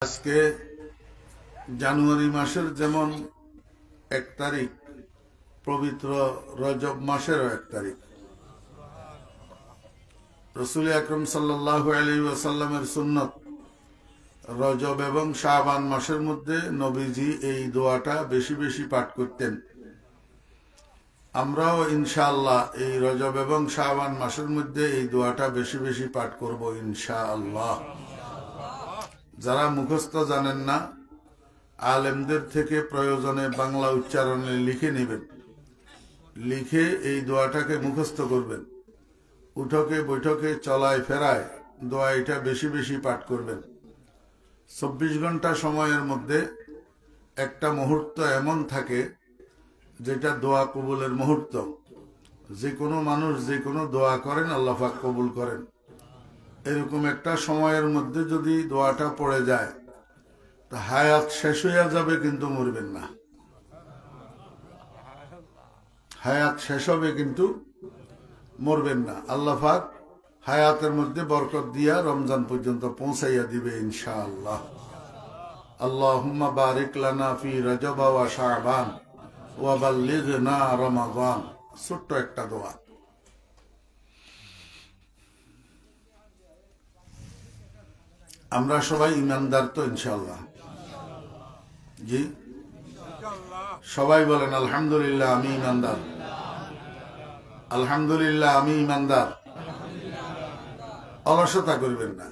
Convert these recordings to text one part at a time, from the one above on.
আজকে জানুয়ারি মাসের যেমন 1 তারিখ, পবিত্র রজব মাসেরও 1 তারিখ। রাসূল আকরাম সাল্লাল্লাহু আলাইহি ওয়াসাল্লামের সুন্নত, রজব এবং শাবান মাসের মধ্যে নবীজি এই দোয়াটা বেশি বেশি পাঠ করতেন। আমরাও ইনশাআল্লাহ এই রজব এবং শাবান মাসের মধ্যে এই দোয়াটা বেশি বেশি পাঠ করব ইনশাআল্লাহ। যারা মুখস্থ জানেন না, আলেমদের থেকে প্রয়োজনে বাংলা উচ্চারণে লিখে নেবেন, লিখে এই দোয়াটাকে মুখস্থ করবেন। উঠকে বৈঠকে চলায় ফেরায় দোয়া এটা বেশি বেশি পাঠ করবেন। 24 ঘন্টা সময়ের মধ্যে একটা মুহূর্ত এমন থাকে যেটা দোয়া কবুলের মুহূর্ত। যে কোনো মানুষ যে কোনো দোয়া করেন, আল্লাহ পাক কবুল করেন। এরকম একটা সময়ের মধ্যে যদি দোয়াটা পড়ে যায়, তা হায়াত শেষ হইয়া যাবে কিন্তু মরবেন না। হায়াত শেষ হবে কিন্তু মরবেন না। আল্লাহ পাক হায়াতের মধ্যে বরকত দিয়া রমজান পর্যন্ত পৌঁছাইয়া দিবে ইনশাআল্লাহ। আল্লাহুম্মা বারিক লানা ফি রজব ওয়া শাবান ওয়া বাল্লিগনা রমাদান। ছোট্ট একটা দোয়া। আমরা সবাই ইমানদার তো ইনশাআল্লাহ? জি, সবাই বলেন আলহামদুলিল্লাহ আমি ইমানদার। আলহামদুলিল্লাহ আমি ইমানদার। অলসতা করবেন না,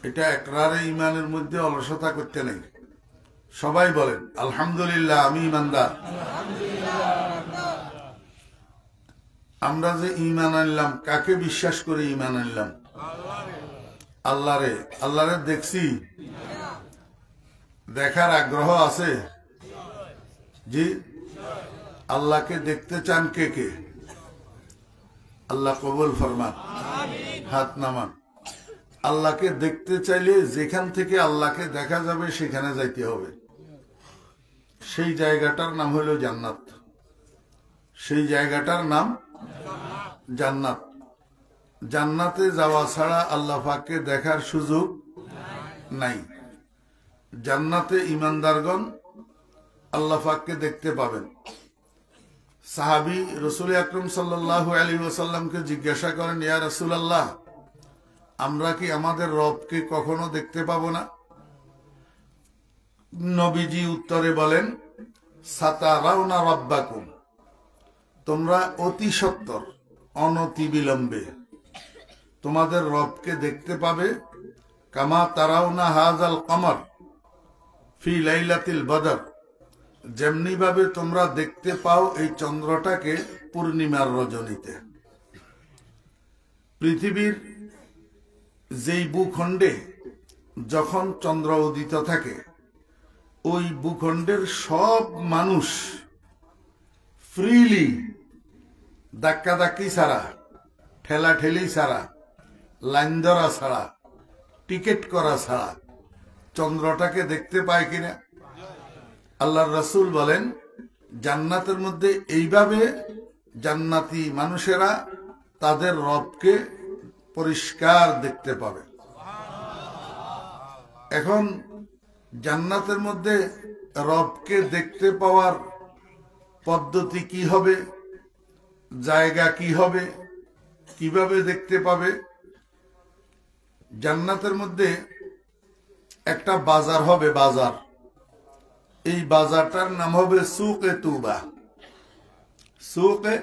এটা একরারে ইমানের মধ্যে অলসতা করতে নেই। সবাই বলেন আলহামদুলিল্লাহ আমি ইমানদার। আমরা যে ঈমান আনলাম, কাকে বিশ্বাস করে ঈমান আনলাম? আল্লাহরে। আল্লাহরে দেখছি? দেখার আগ্রহ আছে? জি। আল্লাহকে দেখতে চান কে কে? আল্লাহ কবুল ফরমান, হাত নামান। আল্লাহকে দেখতে চাইলে যেখান থেকে আল্লাহকে দেখা যাবে সেখানে যাইতে হবে। সেই জায়গাটার নাম হলো জান্নাত। সেই জায়গাটার নাম জান্নাত। জান্নাতে যাওয়া ছাড়া আল্লাহ পাককে দেখার সুযোগ নাই। জান্নাতে ঈমানদারগণ আল্লাহ পাককে দেখতে পাবেন। সাহাবী রাসূল আকরাম সাল্লাল্লাহু আলাইহি ওয়াসাল্লামকে জিজ্ঞাসা করেন, ইয়া রাসূলুল্লাহ, আমরা কি আমাদের রবকে কখনো দেখতে পাবো না? নবীজি উত্তরে বলেন, সাতারাউনা রাব্বাকুম, তোমরা অতি সত্বর অনতি বিলম্বে তোমাদের রবকে দেখতে পাবে। কামা তারাউনা হাযাল কমর ফি লাইলাতিল বদর, যেমনি ভাবে তোমরা দেখতে পাও এই চন্দ্রটাকে পূর্ণিমার রজনীতে। পৃথিবীর যেই ভূখণ্ডে যখন চন্দ্র উদিত থাকে, ওই ভূখণ্ডের সব মানুষ ফ্রিলি, ধাক্কাধাক্কি ছাড়া, ঠেলাঠেলি ছাড়া, লাইন ধরা ছাড়া, টিকিট করা ছাড়া চন্দ্রটাকে দেখতে পায় কিনা? আল্লাহর রাসূল বলেন, জান্নাতের মধ্যে এইভাবে জান্নাতি মানুষেরা তাদের রবকে পরিষ্কার দেখতে পাবে। এখন জান্নাতের মধ্যে রবকে দেখতে পাওয়ার পদ্ধতি কি হবে, জায়গা কি হবে, কিভাবে দেখতে পাবে? জান্নাতের মধ্যে একটা বাজার হবে, বাজার। এই বাজারটার নাম হবে সুকে তুবা। সুকে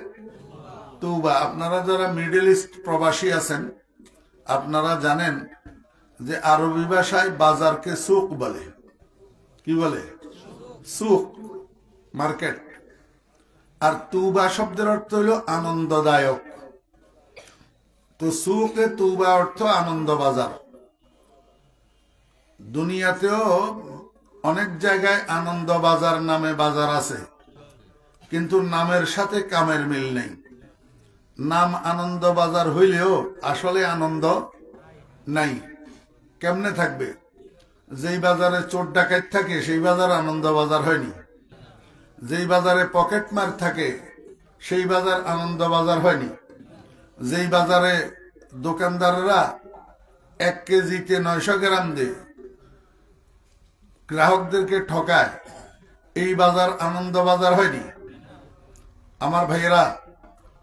তুবা। আপনারা যারা মিডল ইস্ট প্রবাসী আছেন, আপনারা জানেন যে আরবি ভাষায় বাজারকে সুক বলে। কি বলে? সুক, মার্কেট। আর তুবা শব্দের অর্থ হলো আনন্দদায়ক। তো সুকে তুবা অর্থ আনন্দ বাজার। দুনিয়াতেও অনেক জায়গায় আনন্দ বাজার নামে বাজার আছে, কিন্তু নামের সাথে কামের মিল নেই। নাম আনন্দ বাজার হইলেও আসলে আনন্দ নাই। কেমনে থাকবে? যেই বাজারে চোর ডাকাত থাকে সেই বাজার আনন্দ বাজার হয়নি। যেই বাজারে পকেটমার থাকে সেই বাজার আনন্দ বাজার হয়নি। যেই বাজারে দোকানদাররা 1 কেজিতে 900 গ্রাম দেয়, গ্রাহকদেরকে ঠকায়, এই বাজার আনন্দ বাজার হয়নি। আমার ভাইয়েরা,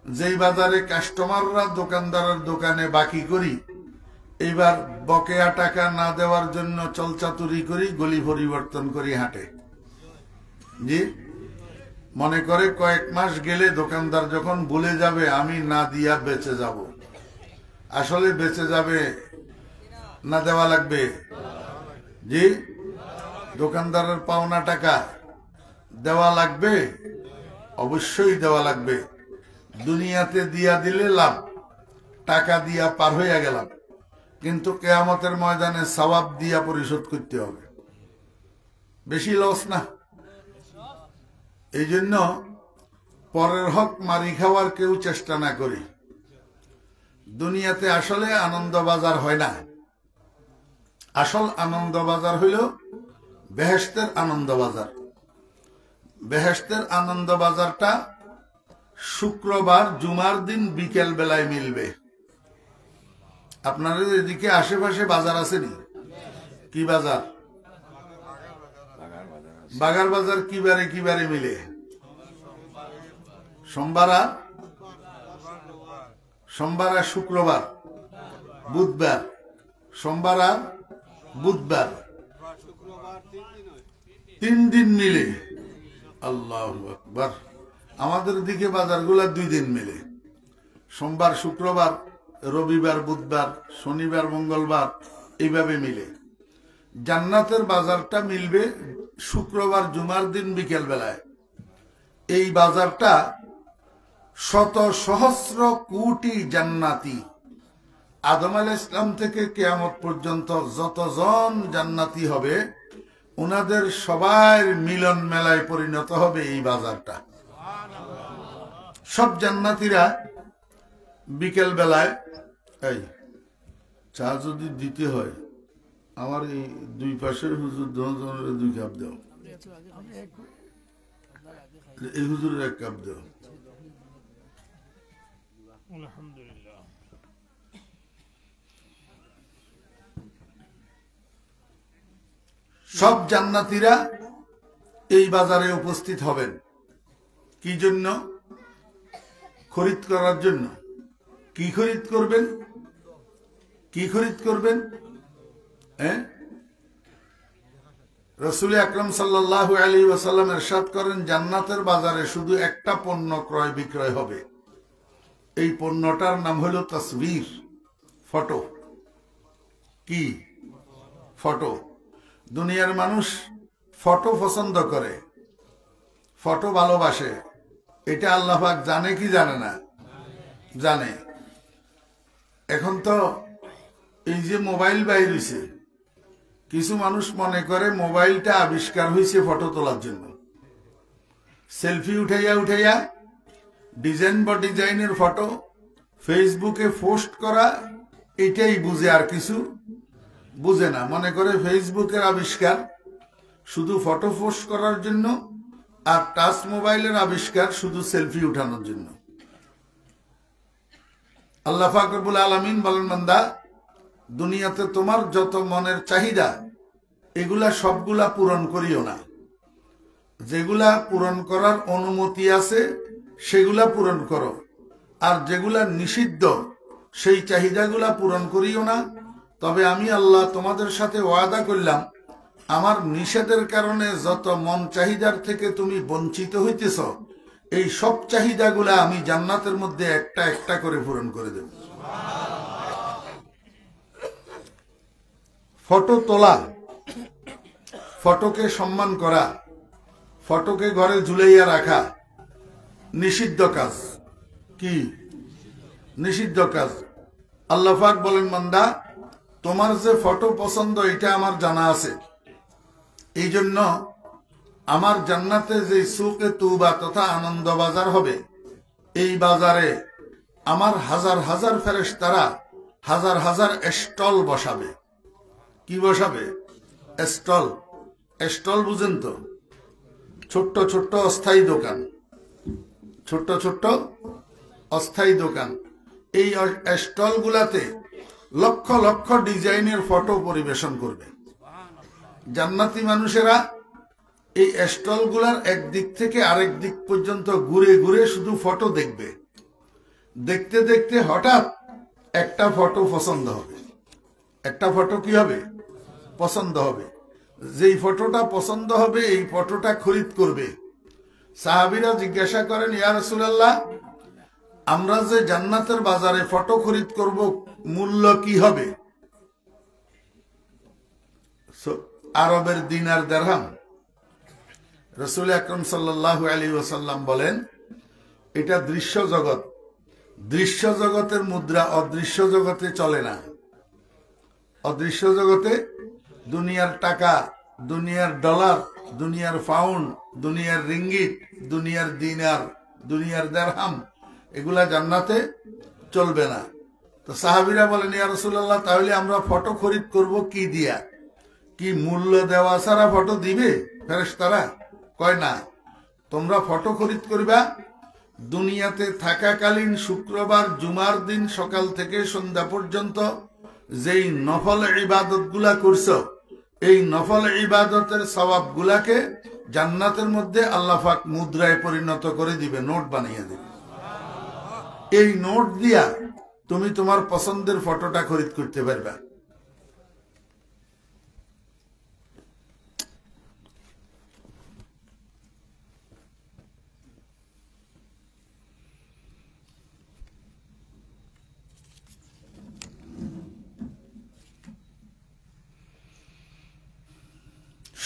যেই বাজারে কাস্টমাররা দোকানদারের দোকানে বাকি করি, এইবার বকেয়া টাকা না দেওয়ার জন্য চলচাতুরি করি, গলি পরিবর্তন করি, হাঁটে। জি, মনে করে কয়েক মাস গেলে দোকানদার যখন ভুলে যাবে আমি না দিয়া বেঁচে যাব। আসলে বেঁচে যাবে না দেওয়া লাগবে? জি, দোকানদারের পাওনা টাকা দেওয়া লাগবে, অবশ্যই দেওয়া লাগবে। দুনিয়াতে দিয়া দিলে লাভ, টাকা দিয়া পার হইয়া গেলাম, কিন্তু কিয়ামতের ময়দানে সওয়াব দিয়া পরিশোধ করতে হবে। বেশি লস না? এই জন্য পরের হক মারি খাওয়ার কেউ চেষ্টা না করি। দুনিয়াতে আসলে আনন্দ বাজার হয় না। আসল আনন্দ বাজার হইল বেহেশতের আনন্দ বাজার। বেহেশতের আনন্দ বাজারটা শুক্রবার জুমার দিন বিকেল বেলায় মিলবে। আপনাদের এদিকে আশেপাশে বাজার আসেনি? কি বাজার? বাগার বাজার কিবারে কিবারে মিলে? সোমবার আর শুক্রবার, বুধবার, সোমবার আর বুধবার, 3 দিন মিলে। আল্লাহু আকবার। আমাদের দিকে বাজারগুলা 2 দিন মিলে, সোমবার শুক্রবার, রবিবার বুধবার, শনিবার মঙ্গলবার, এইভাবে মিলে। জান্নাতের বাজারটা মিলবে শুক্রবার জুমার দিন বিকেল বেলায়। এই বাজারটা শত সহস্র কোটি জান্নাতি, আদম আলাইহিস সালাম থেকে কিয়ামত পর্যন্ত যতজন জান্নাতি হবে, উনাদের সবার মিলন মেলায় পরিণত হবে এই বাজারটা। সব জান্নাতীরা বিকেল বেলায়, এই চা যদি দিতে হয়, আমার এই 2 পাশের হুজুর 2 কাপ দাও, এই হুজুরের 1 কাপ দাও। আলহামদুলিল্লাহ। সব জান্নাতীরা এই বাজারে উপস্থিত হবেন। কি জন্য? খরিদ করার জন্য। কি খরিদ করবেন? কি খরিদ করবেন? রাসূল আকরাম সাল্লাল্লাহু আলাইহি ওয়াসাল্লাম ইরশাদ করেন, জান্নাতের বাজারে শুধু একটা পণ্য ক্রয় বিক্রয় হবে। এই পণ্যটার নাম হলো তাসবির, ফটো। কি? ফটো। দুনিয়ার মানুষ ফটো পছন্দ করে, ফটো ভালোবাসে। এটা আল্লাহ পাক জানে কি জানে না? জানে। এখন তো এই যে মোবাইল বাইর হইছে, কিছু মানুষ মনে করে মোবাইলটা আবিষ্কার হয়েছে ফটো তোলার জন্য। সেলফি উঠাইয়া ডিজাইন বা ডিজাইনের ফটো ফেসবুকে পোস্ট করা, এটাই বুঝে, আর কিছু বুঝে না। মনে করে ফেসবুকের আবিষ্কার শুধু ফটো পোস্ট করার জন্য, আর টাচ মোবাইলের আবিষ্কার শুধু সেলফি উঠানোর জন্য। আল্লাহ পাক রব্বুল আলামিন বলেন, বান্দা, দুনিয়াতে তোমার যত মনের চাহিদা, এগুলা সবগুলা পূরণ করিও না। যেগুলা পূরণ করার অনুমতি আছে সেগুলা পূরণ করো, আর যেগুলা নিষিদ্ধ সেই চাহিদাগুলা পূরণ করিও না। তবে আমি আল্লাহ তোমাদের সাথে ওয়াদা করলাম, আমার নিষেধের কারণে যত মন চাহিদার থেকে তুমি বঞ্চিত হইতেছ, এই সব চাহিদাগুলা আমি জান্নাতের মধ্যে একটা একটা করে পূরণ করে দেব। ফটো তোলা, ফটোকে সম্মান করা, ফটোকে ঘরে ঝুলাইয়া রাখা নিষিদ্ধ কাজ। কি? নিষিদ্ধ কাজ। আল্লাহ পাক বলেন, বান্দা, তোমার যে ফটো পছন্দ এটা আমার জানা আছে। এই জন্য আমার জান্নাতে যে সুকে তুবা তথা আনন্দ বাজার হবে, এই বাজারে আমার হাজার হাজার ফেরেশতারা হাজার হাজার স্টল বসাবে। কি বসাবে? স্টল। স্টল বুঝেন তো? ছোট্ট ছোট্ট অস্থায়ী দোকান, ছোট্ট ছোট্ট অস্থায়ী দোকান। এই স্টল গুলাতে লক্ষ লক্ষ ডিজাইনের ফটো পরিবেশন করবে। জান্নাতি মানুষেরা এই স্টলগুলার একদিক থেকে আরেক দিক পর্যন্ত ঘুরে ঘুরে শুধু ফটো দেখবে। দেখতে দেখতে হঠাৎ একটা ফটো পছন্দ হবে। একটা ফটো কি হবে? পছন্দ হবে। যেই ফটোটা পছন্দ হবে এই ফটোটা খরিদ করবে। সাহাবীরা জিজ্ঞাসা করেন, ইয়া রাসূলুল্লাহ, আমরা যে জান্নাতের বাজারে ফটো খরিদ করব মূল্য কি হবে? আরবের দিনার দিরহাম। রাসূল আকরাম সাল্লাল্লাহু আলাইহি ওয়াসাল্লাম বলেন, এটা দৃশ্য জগৎ। দৃশ্য জগতের মুদ্রা অদৃশ্য জগতে চলে না। অদৃশ্য জগতে দুনিয়ার টাকা, দুনিয়ার ডলার, দুনিয়ার পাউন্ড, দুনিয়ার রিঙ্গিট, দুনিয়ার দিনার, দুনিয়ার দিরহাম, এগুলা জান্নাতে চলবে না। তো সাহাবীরা বলেন, ইয়া রাসূলুল্লাহ, তাহলে আমরা ফটো খরিদ করব কি দিয়া? কি মূল্য দেওয়া ছাড়া ফটো দিবে ফেরেশতারা? কয় না, তোমরা ফটো খরিদ করবা দুনিয়াতে থাকাকালীন শুক্রবার জুমার দিন সকাল থেকে সন্ধ্যা পর্যন্ত যেই নফল ইবাদত গুলা করছো, এই নফল ইবাদতের সওয়াব গুলাকে জান্নাতের মধ্যে আল্লাহ পাক মুদ্রায় পরিণত করে দিবে, নোট বানিয়ে দিবে। এই নোট দিয়া তুমি তোমার পছন্দের ফটোটা খরিদ করতে পারবা।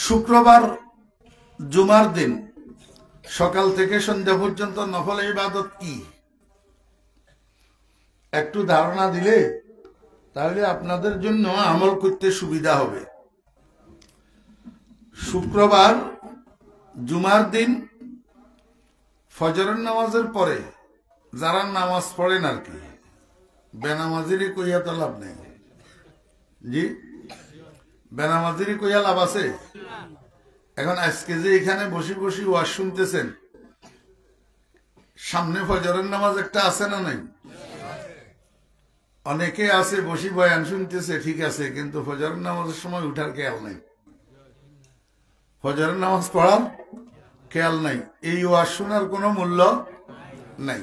শুক্রবার জুমার দিন সকাল থেকে সন্ধ্যা পর্যন্ত নফল ইবাদত কি একটু ধারণা দিলে তাহলে আপনাদের জন্য আমল করতে সুবিধা হবে। শুক্রবার জুমার দিন ফজরের নামাজের পরে যারা নামাজ পড়েন আর কি, বেনামাজিরই কইয়া তো লাভ নেই। জি, বেনামাজিরই কইয়া লাভ আছে? এখন আজকে যে এখানে বসে বসে ওয়াজ শুনতেছেন, সামনে ফজরের নামাজ একটা আছে না নাই? অনেকে আছে বসে বয়ান শুনতেছে, ঠিক আছে, কিন্তু ফজরের নামাজের সময় উঠার খেয়াল নাই, ফজরের নামাজ পড়ার খেয়াল নাই। এই ওয়াজ শোনার কোনো মূল্য নাই।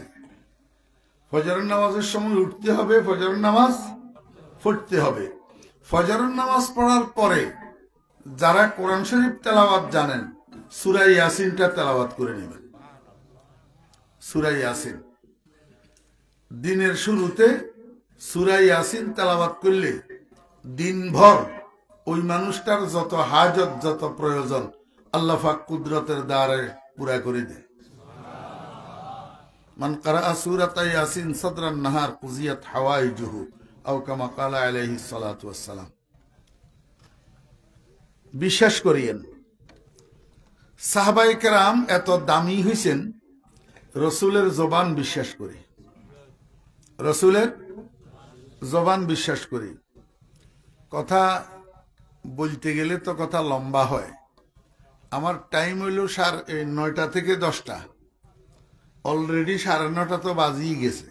ফজরের নামাজের সময় উঠতে হবে, ফজরের নামাজ পড়তে হবে। ফজরের নামাজ পড়ার পরে যারা কোরআন শরীফ তেলাওয়াত জানেন, সূরা ইয়াসিনটা তেলাওয়াত করে নেবেন। সূরা ইয়াসিন দিনের শুরুতে সূরা ইয়াসিন তেলাওয়াত করলে দিনভর ওই মানুষটার যত হাজত, যত প্রয়োজন আল্লাহ পাক কুদরতের দ্বারে পুরা করে দেয়। মান ক্বারাআ সূরাতা ইয়াসিন সাদরান নাহার কুজিয়াত হাওয়াইজুহু আও কামা ক্বালা আলাইহিস সালাতু ওয়াস সালাম। বিশ্বাস করিয়েন, সাহাবায়ে কেরাম এত দামি হইছেন, রসুলের জবান বিশ্বাস করি, রসুলের জবান বিশ্বাস করি। কথা বলতে গেলে তো কথা লম্বা হয়। আমার টাইম হইল 9টা থেকে 10টা, অলরেডি 9:30 তো বাজিয়ে গেছে,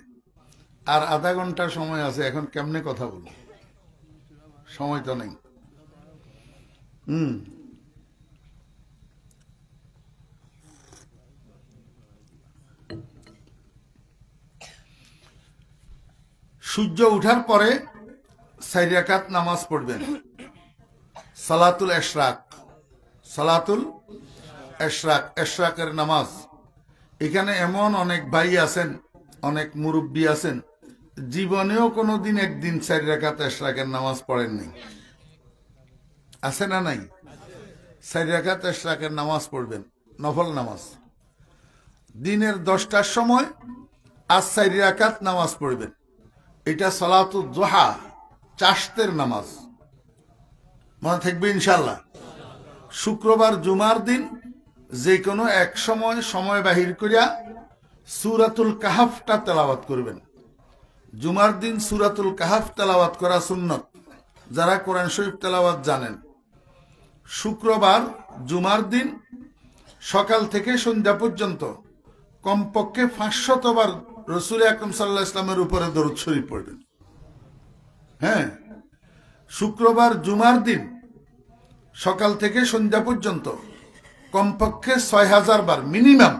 আর আধা ঘন্টা সময় আছে। এখন কেমনে কথা বলবো? সময় তো নেই। সূর্য উঠার পরে 4 রাকাত নামাজ পড়বেন, সালাতুল ইশরাক। সালাতুল ইশরাক, ইশরাকের নামাজ। এখানে এমন অনেক ভাই আছেন, অনেক মুরব্বী আছেন, জীবনেও কোনোদিন একদিন 4 রাকাত ইশরাকের নামাজ পড়েননি। আছে না নাই? 4 রাকাত ইশরাকের নামাজ পড়বেন, নফল নামাজ। দিনের 10টার সময় আজ 4 রাকাত নামাজ পড়বেন। এটা সালাতুল দুহা, চাশতের নামাজ। মনে থাকবে ইনশাল্লাহ। শুক্রবার জুমার দিন যে কোনো এক সময় বাহির করিয়া সূরাতুল কাহাফটা তেলাওয়াত করবেন। জুমার দিন সূরাতুল কাহাফ তেলাওয়াত করা সুন্নত, যারা কোরআন শরীফ তেলাওয়াত জানেন। শুক্রবার জুমার দিন সকাল থেকে সন্ধ্যা পর্যন্ত কমপক্ষে 500 বার রসুল আকরাম সাল্লাল্লাহু আলাইহি ওয়াসাল্লামের উপরে দরুদ শরীফ পড়বেন। হ্যাঁ, শুক্রবার জুমার দিন সকাল থেকে সন্ধ্যা পর্যন্ত কমপক্ষে 6000 বার মিনিমাম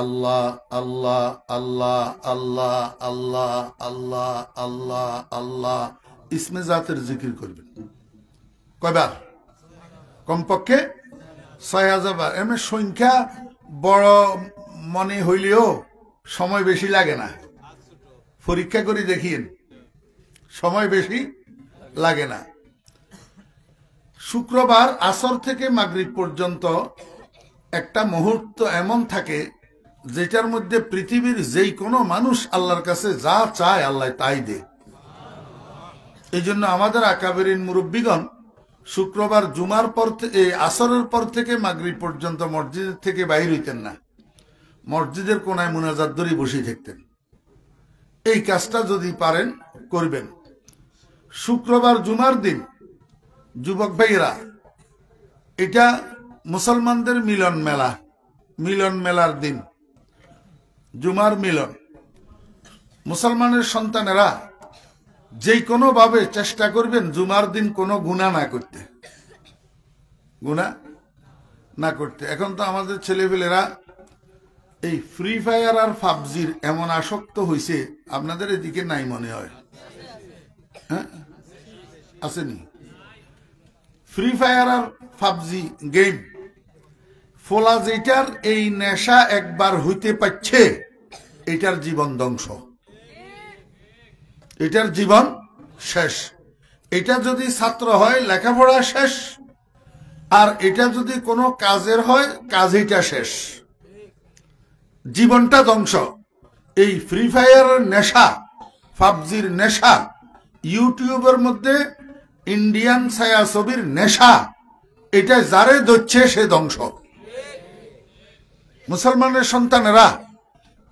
আল্লাহ আল্লাহ আল্লাহ আল্লাহ আল্লাহ আল্লাহ আল্লাহ আল্লাহ ইসমে জাতের জিকির করবেন। কয়বার? কমপক্ষে 6000 বার। এমন সংখ্যা বড় মনে হইলেও সময় বেশি লাগে না। পরীক্ষা করে দেখিয়েন, সময় বেশি লাগে না। শুক্রবার আসর থেকে মাগরিব পর্যন্ত একটা মুহূর্ত এমন থাকে যেটার মধ্যে পৃথিবীর যেই কোনো মানুষ আল্লাহর কাছে যা চায় আল্লাহ তাই দে। এই জন্য আমাদের আকাবেরিন মুরব্বীগণ শুক্রবার জুমার পর আসরের পর থেকে মাগরিব পর্যন্ত মসজিদের থেকে বাইর হইতেন না, মসজিদের কোনায় মুনাজাত ধরে বসে থাকতেন। এই কাজটা যদি পারেন করবেন। শুক্রবার জুমার দিন যুবক ভাইরা, এটা মুসলমানদের মিলন মেলা, মিলন মেলার দিন, জুমার মিলন। মুসলমানের সন্তানেরা যে কোনো ভাবে চেষ্টা করবেন জুমার দিন কোনো গুনাহ না করতে, গুনাহ না করতে। এখন তো আমাদের ছেলেপেলেরা এই ফ্রি ফায়ার আর পাবজির এমন আসক্ত হয়েছে, আপনাদের এদিকে নাই মনে হয়? হ্যাঁ, আসেনি? ফ্রি ফায়ার আর পাবজি গেম ফোলা যেটার এই নেশা একবার হইতে পারছে, এটার জীবন ধ্বংস, এটার জীবন শেষ। এটা যদি ছাত্র হয় লেখাপড়া শেষ, আর এটা যদি কোনো কাজের হয় কাজ এটা শেষ, জীবনটা ধ্বংস। এই ফ্রি ফায়ারের নেশা, পাবজির নেশা, ইউটিউবের মধ্যে ইন্ডিয়ান ছায়াছবির নেশা, এটা যারে ধরছে সে ধ্বংস। মুসলমানের সন্তানেরা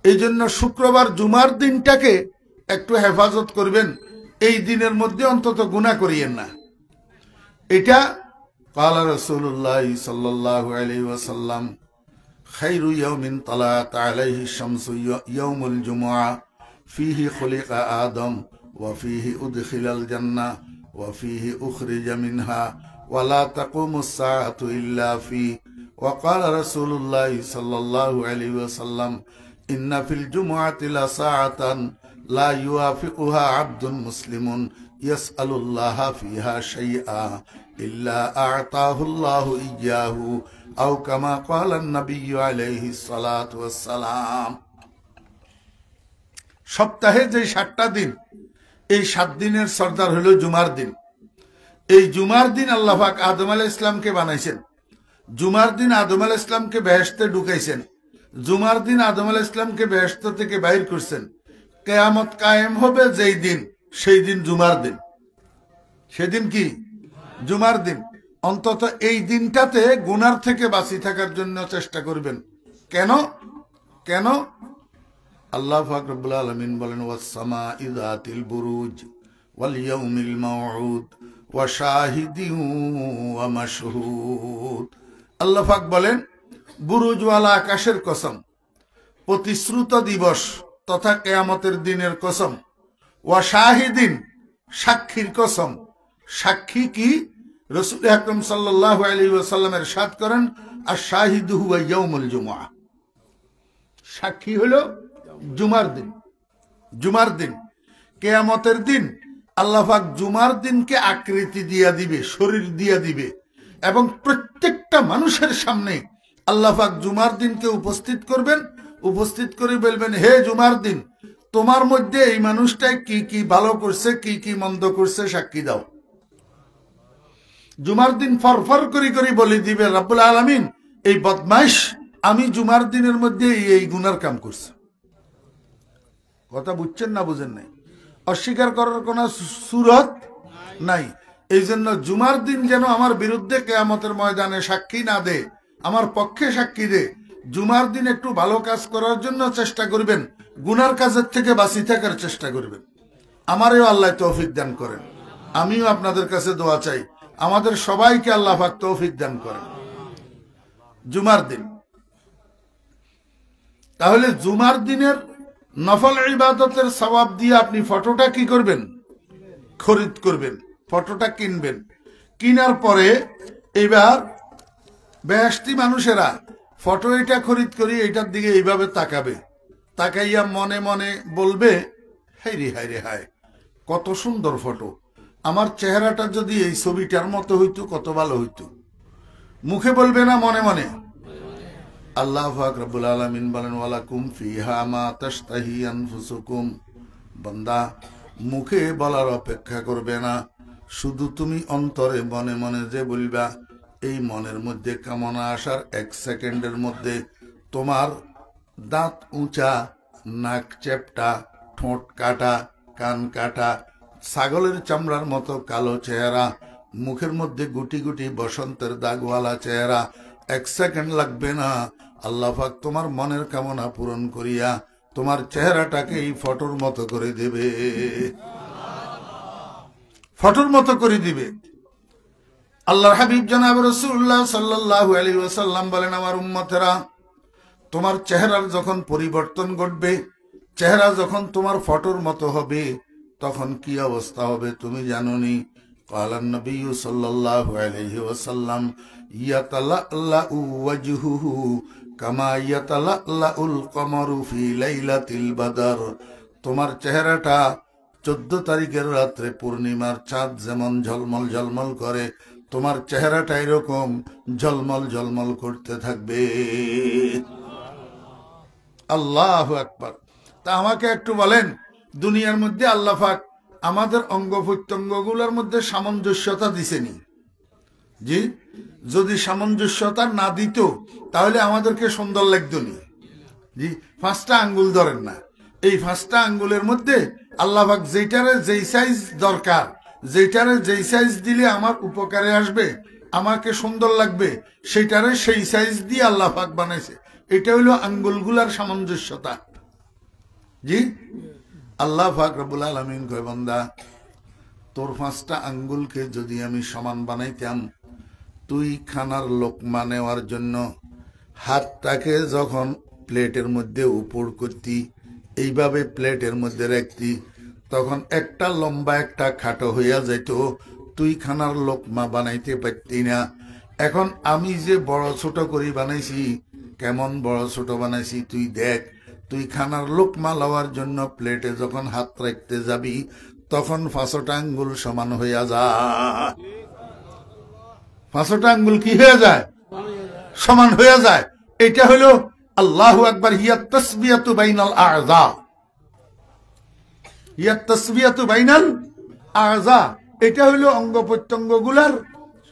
এই জন্য শুক্রবার জুমার দিনটাকে একটু হেফাজত করবেন। এই দিনের মধ্যে অন্তত গুনাহ করিয়েন না। এটা ক্বালা রাসূলুল্লাহ সাল্লাল্লাহু আলাইহি ওয়াসাল্লাম খায়রু ইয়াউমিন তালাত আলাইহি শামসু ইয়াউমুল জুমআ ফীহি খুলিকা আদম ওয়া ফীহি উদখিলাল জান্নাহ ওয়া ফীহি উখরিজা মিনহা ওয়া লা তাকুমুস সাআতু ইল্লা ফী ওয়া ক্বালা রাসূলুল্লাহ সাল্লাল্লাহু আলাইহি ওয়াসাল্লাম ইন্না ফিল জুমআতি লা সাআতান লা ইউয়াফিকুহা আবদুন মুসলিমুন ইয়াসআলুল্লাহা ফিহা শাইআ ইল্লা আ'তাহুল্লাহু ইয়্যাহু আও কামা ক্বালা an-নাবিয়্যু আলাইহিস সালাতু ওয়াস সালাম। সপ্তাহে যে 7টা দিন, এই 7 দিনের সর্দার হলো জুমার দিন। এই জুমার দিন আল্লাহ পাক আদম আলাইহিস সালামকে বানাইছেন, জুমার দিন আদম আলাইহিস সালামকে বেহেশতে ঢুকাইছেন, জুমার দিন আদম আলাইহিস সালামকে বেহেশত থেকে বাইর করছেন। কিয়ামত কায়েম হবে যেই দিন, সেই দিন জুমার দিন। সেদিন কি? জুমার দিন। অন্তত এই দিনটাতে গুনার থেকে বাঁচি থাকার জন্য চেষ্টা করবেন। কেন? কেন? আল্লাহ পাক রব্বুল আলামিন বলেন ওয়াস সামা'i যাতিল বুরুজ ওয়াল ইয়াউমিল মাউউদ ওয়া শাহিদিন ওয়া মাশহুদ। আল্লাহ পাক বলেন বুরুজওয়ালা আকাশের কসম, প্রতিশ্রুত দিবস তথা কিয়ামতের দিনের কসম, ওয়া শাহিদিন সাক্ষীর কসম। সাক্ষী কি? রাসূল আকরাম সাল্লাল্লাহু আলাইহি ওয়াসাল্লাম ইরশাদ করেন আশ-শাহিদু হুয়া ইয়াউমুল জুমআহ। সাক্ষী হলো জুমার দিন। জুমার দিন, কিয়ামতের দিন আল্লাহ পাক জুমার দিনকে আকৃতি দিয়া দিবে, শরীর দিয়া দিবে, এবং প্রত্যেকটা মানুষের সামনে আল্লাহ পাক জুমার দিনকে উপস্থিত করবেন। উপস্থিত করে বলবেন, হে জুমার দিন, তোমার মধ্যে এই মানুষটাই কি কি ভালো করছে, কি কি মন্দ করছে সাক্ষী দাও। জুমার দিন ফরফর করি করি বলে দিবে রব্বুল আলামিন, এই বদমাইশ আমি জুমার দিনের মধ্যে এই গুনার কাম করছে। কথা বুঝছেন না বুঝেন নাই? অস্বীকার করার কোন সুরত নাই। এই জন্য জুমার দিন যেন আমার বিরুদ্ধে কিয়ামতের ময়দানে সাক্ষী না দে, আমার পক্ষে সাক্ষী দে। জুমার দিন একটু ভালো কাজ করার জন্য চেষ্টা করবেন, গুনার কাজের থেকে বাঁচি থাকার চেষ্টা করবেন। আমারও আল্লাহ তৌফিক দান করেন। আমিও আপনাদের কাছে দোয়া চাই, আমাদের সবাইকে আল্লাহ পাক তৌফিক দান করেন। জুমার দিন, তাহলে জুমার দিনের নফল ইবাদতের সওয়াব দিয়ে আপনি ফটোটা কি করবেন? খরিদ করবেন, ফটোটা কিনবেন। কিনার পরে এইবার বেহেশতি মানুষেরা ফটো এটা খরিদ করি এটার দিকে এইভাবে তাকাবে, তাকাইয়া মনে মনে বলবে, হাই রে হাই রে হায়, কত সুন্দর ফটো, আমার চেহারাটা যদি এই ছবিটার মতো হইতো কত ভালো হইতো। মুখে বলবে না, মনে মনে। আল্লাহ পাক রব্বুল আলামিন বলেন, ওয়ালাকুম ফিহা মা তাশতাহি আনফুসুকুম। বান্দা, মুখে বলার অপেক্ষা করবে না, শুধু তুমি অন্তরে মনে মনে যে বলবা, এই মনের মধ্যে কামনা আসার 1 সেকেন্ডের মধ্যে তোমার দাঁত উঁচা, নাক চ্যাপটা, ঠোঁট কাটা, কান কাটা, ছাগলের চামড়ার মতো কালো চেহারা, মুখের মধ্যে গুটি গুটি বসন্তের দাগওয়ালা চেহারা, 1 সেকেন্ড লাগবে না, আল্লাহ পাক তোমার মনের কামনা পূরণ করিয়া তোমার চেহারাটাকে এই ফটোর মতো করে দেবে, ফটোর মতো করে দিবে। আল্লাহর হাবিব জনাব রাসূলুল্লাহ সাল্লাল্লাহু আলাইহি ওয়াসাল্লাম বলেন, আমার উম্মতেরা, তোমার চেহারার যখন পরিবর্তন ঘটবে, চেহারা যখন তোমার ফটোর মতো হবে, তখন কি অবস্থা হবে তুমি জানোনি? ক্বালান নবী সাল্লাল্লাহু আলাইহি ওয়াসাল্লাম, ইয়াতালাল্লাউ ওয়াজহুহু কামা ইয়াতালাল্লাউল কমারু ফি লাইলাতিল বদর। তোমার চেহারাটা 14 তারিখের রাত্রে পূর্ণিমার চাঁদ যেমন ঝলমল ঝলমল করে, তোমার চেহারাটা এরকম ঝলমল ঝলমল করতে থাকবে। আল্লাহু আকবার। তা আমাকে একটু বলেন, দুনিয়ার মধ্যে আল্লাহ পাক আমাদের অঙ্গ প্রত্যঙ্গগুলোর মধ্যে সামঞ্জস্যতা দিছেনি? জি, যদি সামঞ্জস্যতা না দিত তাহলে আমাদেরকে সুন্দর লাগতো নি? জি, 5টা আঙ্গুল ধরেন না, এই 5টা আঙ্গুলের মধ্যে আল্লাহ পাক যেটারে যেই সাইজ দরকার, যেটারে যেই সাইজ দিলে আমার উপকারে আসবে, আমাকে সুন্দর লাগবে, সেটারে সেই সাইজ দিয়ে আল্লাহ পাক বানাইছে। এটা হইল আঙ্গুলগুলার সামঞ্জস্যতা। জি, আল্লাহ পাক রব্বুল আলামিন কয়, বান্দা, তোর 5টা আঙ্গুলকে যদি আমি সমান বানাইতাম, তুই খানার লোকমা নেওয়ার জন্য হাতটাকে যখন প্লেটের মধ্যে উপর করতি, এইভাবে প্লেটের মধ্যে রাখতি, তখন একটা লম্বা একটা খাটো হইয়া যাইত, তুই খানার লোকমা বানাইতে পারতি না। এখন আমি যে বড় ছোট করি বানাইছি, কেমন বড় ছোট বানাইছি তুই দেখ। তুই খানার লোকমা লওয়ার জন্য প্লেটে যখন হাত রাখতে যাবি, তখন 5টা আঙ্গুল সমান হইয়া যায়। 5টা আঙ্গুল কি হয়ে যায়? সমান হয়ে যায়। এটা হলো আল্লাহু আকবার, হিয়া তাসবিয়াতু বাইনাল আযা, হিয়া তাসবিয়াতু বাইনাল আযা। এটা হলো অঙ্গ প্রত্যঙ্গগুলার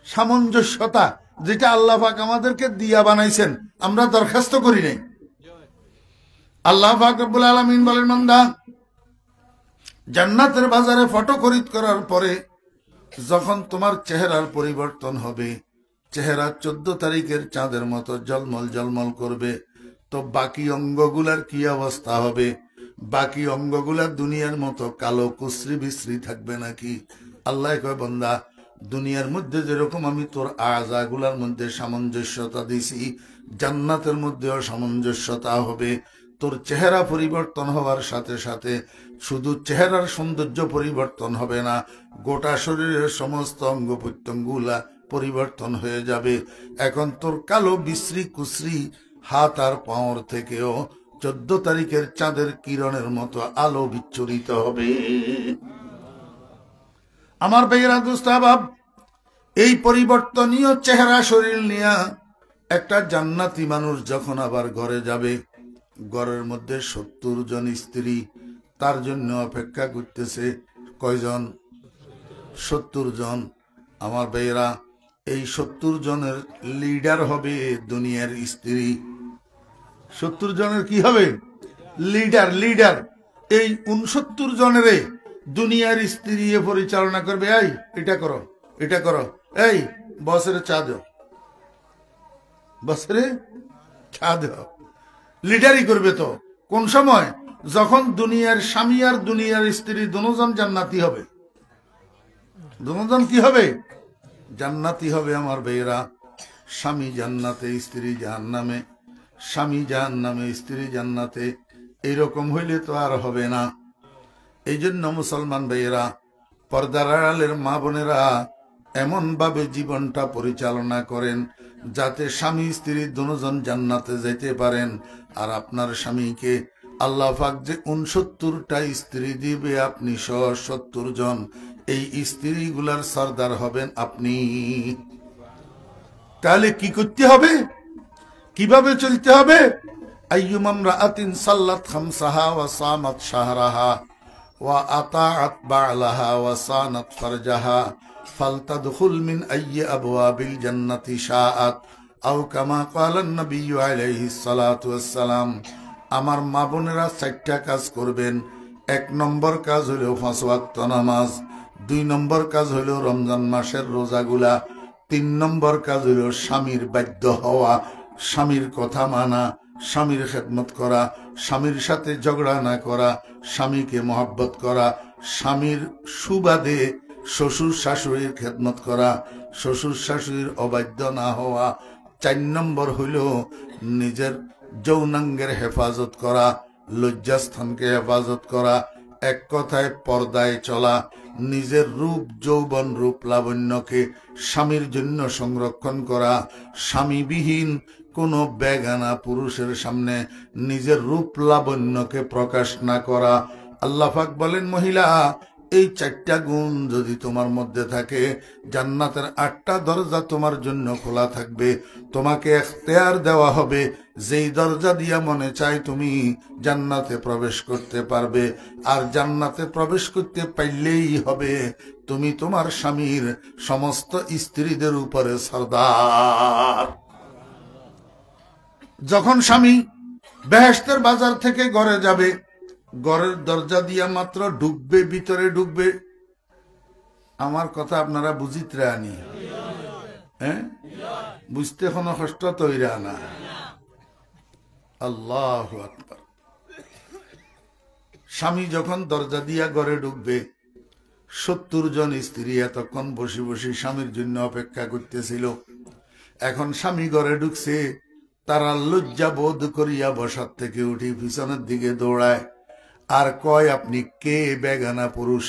সামঞ্জস্যতা, যেটা আল্লাহ পাক আমাদেরকে দিয়া বানাইছেন, আমরা দরখাস্ত করি নাই। আল্লাহ পাক রব্বুল আলামিন বলেন, বান্দা, জান্নাতের বাজারে ফটো খরিদ করার পরে যখন তোমার চেহারার পরিবর্তন হবে, চেহারা 14 তারিখের চাঁদের মতো জলমল জলমল করবে, তো বাকি অঙ্গগুলার কি অবস্থা হবে? বাকি অঙ্গগুলা দুনিয়ার মতো কালো কুশ্রি বিশ্রী থাকবে নাকি? আল্লাহ কয়, বান্দা, দুনিয়ার মধ্যে যেরকম আমি তোর আযাগুলার মধ্যে সামঞ্জস্যতা দিছি, জান্নাতের মধ্যেও সামঞ্জস্যতা হবে। তোর চেহারা পরিবর্তন হওয়ার সাথে সাথে শুধু চেহারার সৌন্দর্য পরিবর্তন হবে না, গোটা শরীরের সমস্ত অঙ্গ প্রত্যঙ্গগুলা পরিবর্তন হয়ে যাবে। এখন তোর কালো বিশ্রী কুশ্রী হাত আর পাঁওর থেকেও 14 তারিখের চাঁদের কিরণের মতো আলো বিচ্ছুরিত হবে। আমার ভাইয়েরা, দোস্ত আহবাব, এই পরিবর্তনীয় চেহারা শরীর নিয়ে একটা জান্নাতি মানুষ যখন আবার ঘরে যাবে, ঘরের মধ্যে 70 জন স্ত্রী তার জন্য অপেক্ষা করতেছে। কয়জন? 70 জন। আমার ভাইয়েরা, এই 70 জনের লিডার হবে দুনিয়ার স্ত্রী। 70 জনের কি হবে? লিডার। লিডার এই 69 জনের দুনিয়ার স্ত্রী পরিচালনা করবে। এই এটা করো, এটা করো, এই বসের চা দাও, বসের চা দাও। লিডারই করবে। তো কোন সময়? যখন দুনিয়ার স্বামী আর দুনিয়ার স্ত্রী দুজন জান্নাতি হবে। দুজন কি হবে? জান্নাতি হবে। আমার ভাইয়েরা, স্বামী জান্নাতে, স্ত্রী জাহান্নামে। স্বামী জাহান্নামে, স্ত্রী জান্নাতে। এইরকম হইলে তো আর হবে না। এই জন্য মুসলমান ভাইয়েরা, পর্দার আড়ালের মা বোনেরা, এমন ভাবে জীবনটা পরিচালনা করেন যাতে স্বামী স্ত্রী দুজন জান্নাতে যেতে পারেন। আর আপনার স্বামীকে আল্লাহ পাক যে 69টা স্ত্রী দিবে, আপনি সহ 70 জন, এই স্ত্রীগুলার সর্দার হবেন আপনি। তাহলে কি করতে হবে, কিভাবে চলতে হবে? আইয়ুমা ইমরাআতিন সাল্লাত খামসাহা ওয়া সামাত শাহরাহা ওয়া আতাআত বা'লাহা ওয়া সানাত ফারজাহা ফালতাদখুল মিন আইয়ি আবওয়াবিল জান্নাতি শাআত আও কামা ক্বালা নবী আলাইহিস সালাতু ওয়াস সালাম। আমার মা বোনেরা 4টা কাজ করবেন। 1 নম্বর কাজ হলো 5 ওয়াক্ত নামাজ, 2 নম্বর কাজ হলো রমজান মাসের রোজাগুলা, 3 নম্বর কাজ হলো স্বামীর বাধ্য হওয়া, স্বামীর কথা মানা, স্বামীর খেদমত করা, স্বামীর সাথে ঝগড়া না করা, স্বামীকে মহব্বত করা, স্বামীর সুবাদে শ্বশুর শাশুড়ির খেদমত করা, শ্বশুর শাশুড়ির অবাধ্য না হওয়া। 4 নম্বর হইল নিজের যৌনাঙ্গের হেফাজত করা, লজ্জাস্থানকে হেফাজত করা, এক কথায় পর্দায় চলা, নিজের রূপ যৌবন রূপ লাবণ্যকে স্বামীর জন্য সংরক্ষণ করা, স্বামীবিহীন কোন বেগানা পুরুষের সামনে নিজের রূপ লাবণ্যকে প্রকাশ না করা। আল্লাহ পাক বলেন, মহিলা, এই 4টা গুণ যদি তোমার মধ্যে থাকে, জান্নাতের 8টা দরজা তোমার জন্য খোলা থাকবে। তোমাকে এখতিয়ার দেওয়া হবে, যেই দরজা দিয়া মনে চায় তুমি জান্নাতে প্রবেশ করতে পারবে। আর জান্নাতে প্রবেশ করতে পারলেই হবে তুমি তোমার স্বামীর সমস্ত স্ত্রীদের উপরে সরদার। যখন স্বামী বেহেশতের বাজার থেকে ঘরে যাবে, ঘরের দরজা দিয়া মাত্র ঢুকবে, ভিতরে ঢুকবে, আমার কথা আপনারা বুঝিতে আনি, হ্যাঁ, বুঝতে কোনো কষ্ট তৈরা না। আল্লাহু আকবার। স্বামী যখন দরজা দিয়া ঘরে ঢুকবে, 70 জন স্ত্রী এতক্ষণ বসে বসে স্বামীর জন্য অপেক্ষা করতেছিল। এখন স্বামী ঘরে ঢুকছে, তারা লজ্জা বোধ করিয়া বসার থেকে উঠি পিছনের দিকে দৌড়ায় আর কয়, আপনি কে? বেগানা পুরুষ,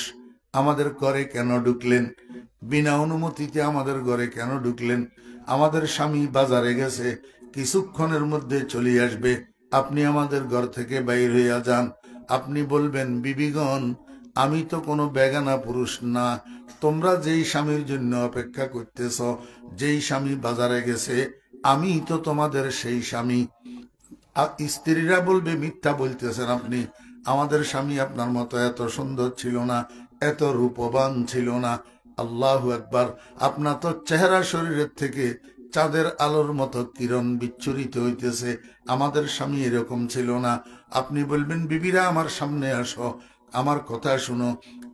আমাদের ঘরে কেন ঢুকলেন? বিনা অনুমতিতে আমাদের ঘরে কেন ঢুকলেন? আমাদের স্বামী বাজারে গেছে, কিছুক্ষণের মধ্যে চলে আসবে, আপনি আমাদের ঘর থেকে বাইর হইয়া যান। আপনি বলবেন, বিবিগণ, আমি তো কোনো বেগানা পুরুষ না, তোমরা যেই স্বামীর জন্য অপেক্ষা করতেছ, যেই স্বামী বাজারে গেছে, আমি তো তোমাদের সেই স্বামী। স্ত্রীরা বলবে, মিথ্যা বলতেছেন আপনি, আমাদের স্বামী আপনার মতো এত সুন্দর ছিল না, এত রূপবান ছিল না। আল্লাহু আকবার। আপনার তো চেহারা শরীরের থেকে চাঁদের আলোর মতো কিরণ বিচ্ছুরিত হইতেছে, আমাদের স্বামী এরকম ছিল না। আপনি বলবেন, বিবিরা আমার সামনে আসো, আমার কথা শুনো।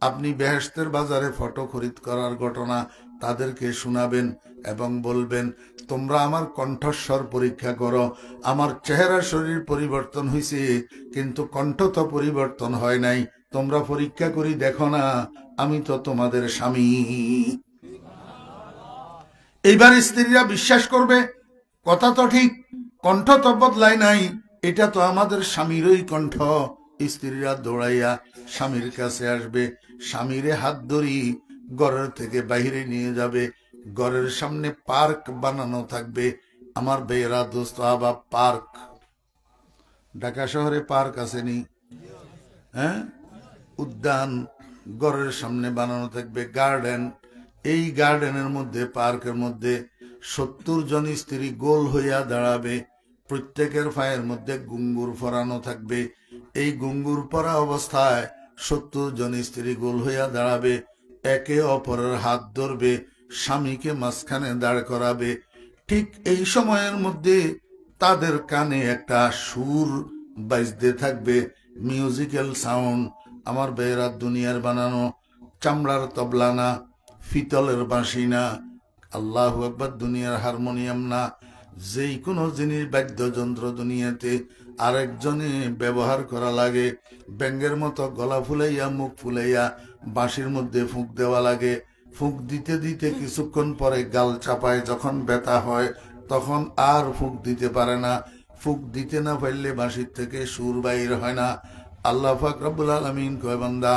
আপনি বেহেশতের বাজারে ফটো খরিদ করার ঘটনা তাদেরকে শোনাবেন এবং বলবেন, তোমরা আমার কণ্ঠস্বর পরীক্ষা করো, আমার চেহারা শরীর পরিবর্তন হয়েছে কিন্তু কণ্ঠ তো পরিবর্তন হয় নাই, তোমরা পরীক্ষা করি দেখো না, আমি তো তোমাদের স্বামী। এইবার স্ত্রীরা বিশ্বাস করবে, কথা তো ঠিক, কণ্ঠ তো বদলায় নাই, এটা তো আমাদের স্বামীরই কণ্ঠ। স্ত্রীরা দৌড়াইয়া স্বামীর কাছে আসবে, স্বামীরে হাত ধরি ঘরের থেকে বাইরে নিয়ে যাবে। ঘরের সামনে পার্ক বানানো থাকবে। আমার বেয়েরা দোস্ত আবাব, পার্ক ঢাকা শহরে পার্ক আসেনি, হ্যাঁ, উদ্যান ঘরের সামনে বানানো থাকবে, গার্ডেন। এই গার্ডেনের মধ্যে, পার্কের মধ্যে 70 জন স্ত্রী গোল হইয়া দাঁড়াবে, প্রত্যেকের পায়ের মধ্যে ঘুঙ্গুর পরানো থাকবে। এই ঘুঙ্গুর পরা অবস্থায় 70 জন স্ত্রী গোল হইয়া দাঁড়াবে, একে অপরের হাত ধরবে, স্বামীকে মাঝখানে দাঁড় করাবে। ঠিক এই সময়ের মধ্যে তাদের কানে একটা সুর বাজতে থাকবে, মিউজিক্যাল সাউন্ড। আমার বেয়েরা দুনিয়ার বানানো চামড়ার তবলা না, ফিতলের বাঁশি না, আল্লাহু আকবার, দুনিয়ার হারমোনিয়াম না, যেই কোনো জিনিস বাদ্যযন্ত্র দুনিয়াতে আরেকজনে ব্যবহার করা লাগে। ব্যাঙ্গের মতো গলা ফুলাইয়া মুখ ফুলাইয়া বাঁশির মধ্যে ফুঁক দেওয়া লাগে। ফুঁক দিতে দিতে কিছুক্ষণ পরে গাল চাপায়, যখন ব্যথা হয় তখন আর ফুঁক দিতে পারে না। ফুঁক দিতে না পারলে বাঁশির থেকে সুর বাইর হয় না। আল্লাহ পাক রব্বুল আলামিন কয়, বান্দা,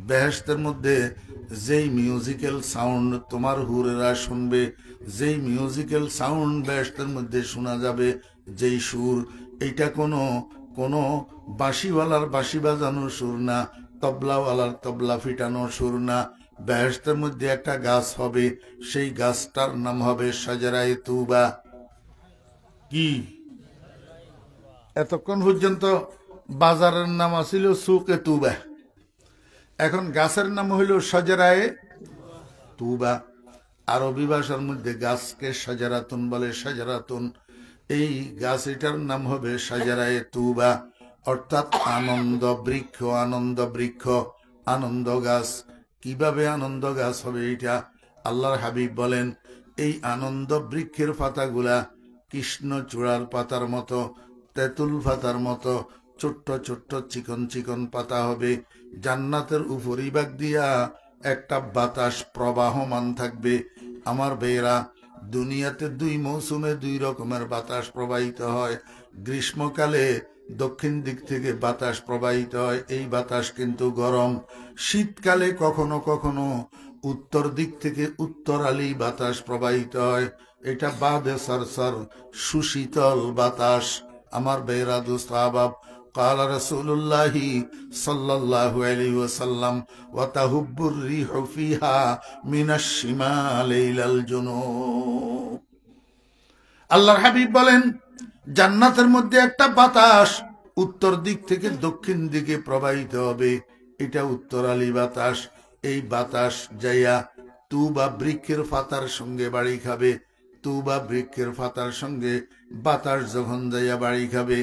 বেহেশতের মধ্যে যেই মিউজিক্যাল সাউন্ড তোমার হুরেরা শুনবে, যেই মিউজিক্যাল সাউন্ড বেহেশতের মধ্যে শোনা যাবে, যেই সুর, এইটা কোনো বাঁশিওয়ালার বাঁশি বাজানোর সুর না, তবলাওয়ালার তবলা ফিটানোর সুর না। বেহেশতের মধ্যে একটা গাছ হবে, সেই গাছটার নাম হবে শাজারায়ে তুবা। কি এতক্ষণ পর্যন্ত বাজারের নাম আছিল সুকে তুবা, এখন গাছের নাম হইল শাজারায়ে তুবা। আরবি ভাষার মধ্যে গাছকে শাজারাতুন বলে, শাজারাতুন। এই গাছ এটার নাম হবে শাজারায়ে তুবা, অর্থাৎ আনন্দ বৃক্ষ, আনন্দ বৃক্ষ, আনন্দ গাছ। কিভাবে আনন্দ গাছ হবে এটা? আল্লাহর হাবিব বলেন, এই আনন্দ বৃক্ষের পাতাগুলা কৃষ্ণচূড়ার পাতার মতো, তেঁতুল পাতার মতো ছোট্ট ছোট্ট চিকন চিকন পাতা হবে। জান্নাতের উপরিভাগ দিয়া একটা বাতাস প্রবাহমান থাকবে। আমার বেয়েরা, দুনিয়াতে দুই মৌসুমে দুই রকমের বাতাস প্রবাহিত হয়। গ্রীষ্মকালে দক্ষিণ দিক থেকে বাতাস প্রবাহিত হয়, এই বাতাস কিন্তু গরম। শীতকালে কখনো কখনো উত্তর দিক থেকে উত্তরালি বাতাস প্রবাহিত হয়, এটা বাদে সরসর সুশীতল বাতাস। আমার বেয়েরা দোস্ত আহবাব, قال رسول الله صلى الله عليه وسلم وتهب الريح فيها من الشمال إلى الجنوب। আল্লাহর হাবিব বলেন, জান্নাতের মধ্যে একটা বাতাস উত্তর দিক থেকে দক্ষিণ দিকে প্রবাহিত হবে, এটা উত্তরালি বাতাস। এই বাতাস যাইয়া তুবা বৃক্ষের পাতার সঙ্গে বাড়ি খাবে। তুবা বৃক্ষের পাতার সঙ্গে বাতাস যখন যাইয়া বাড়ি খাবে,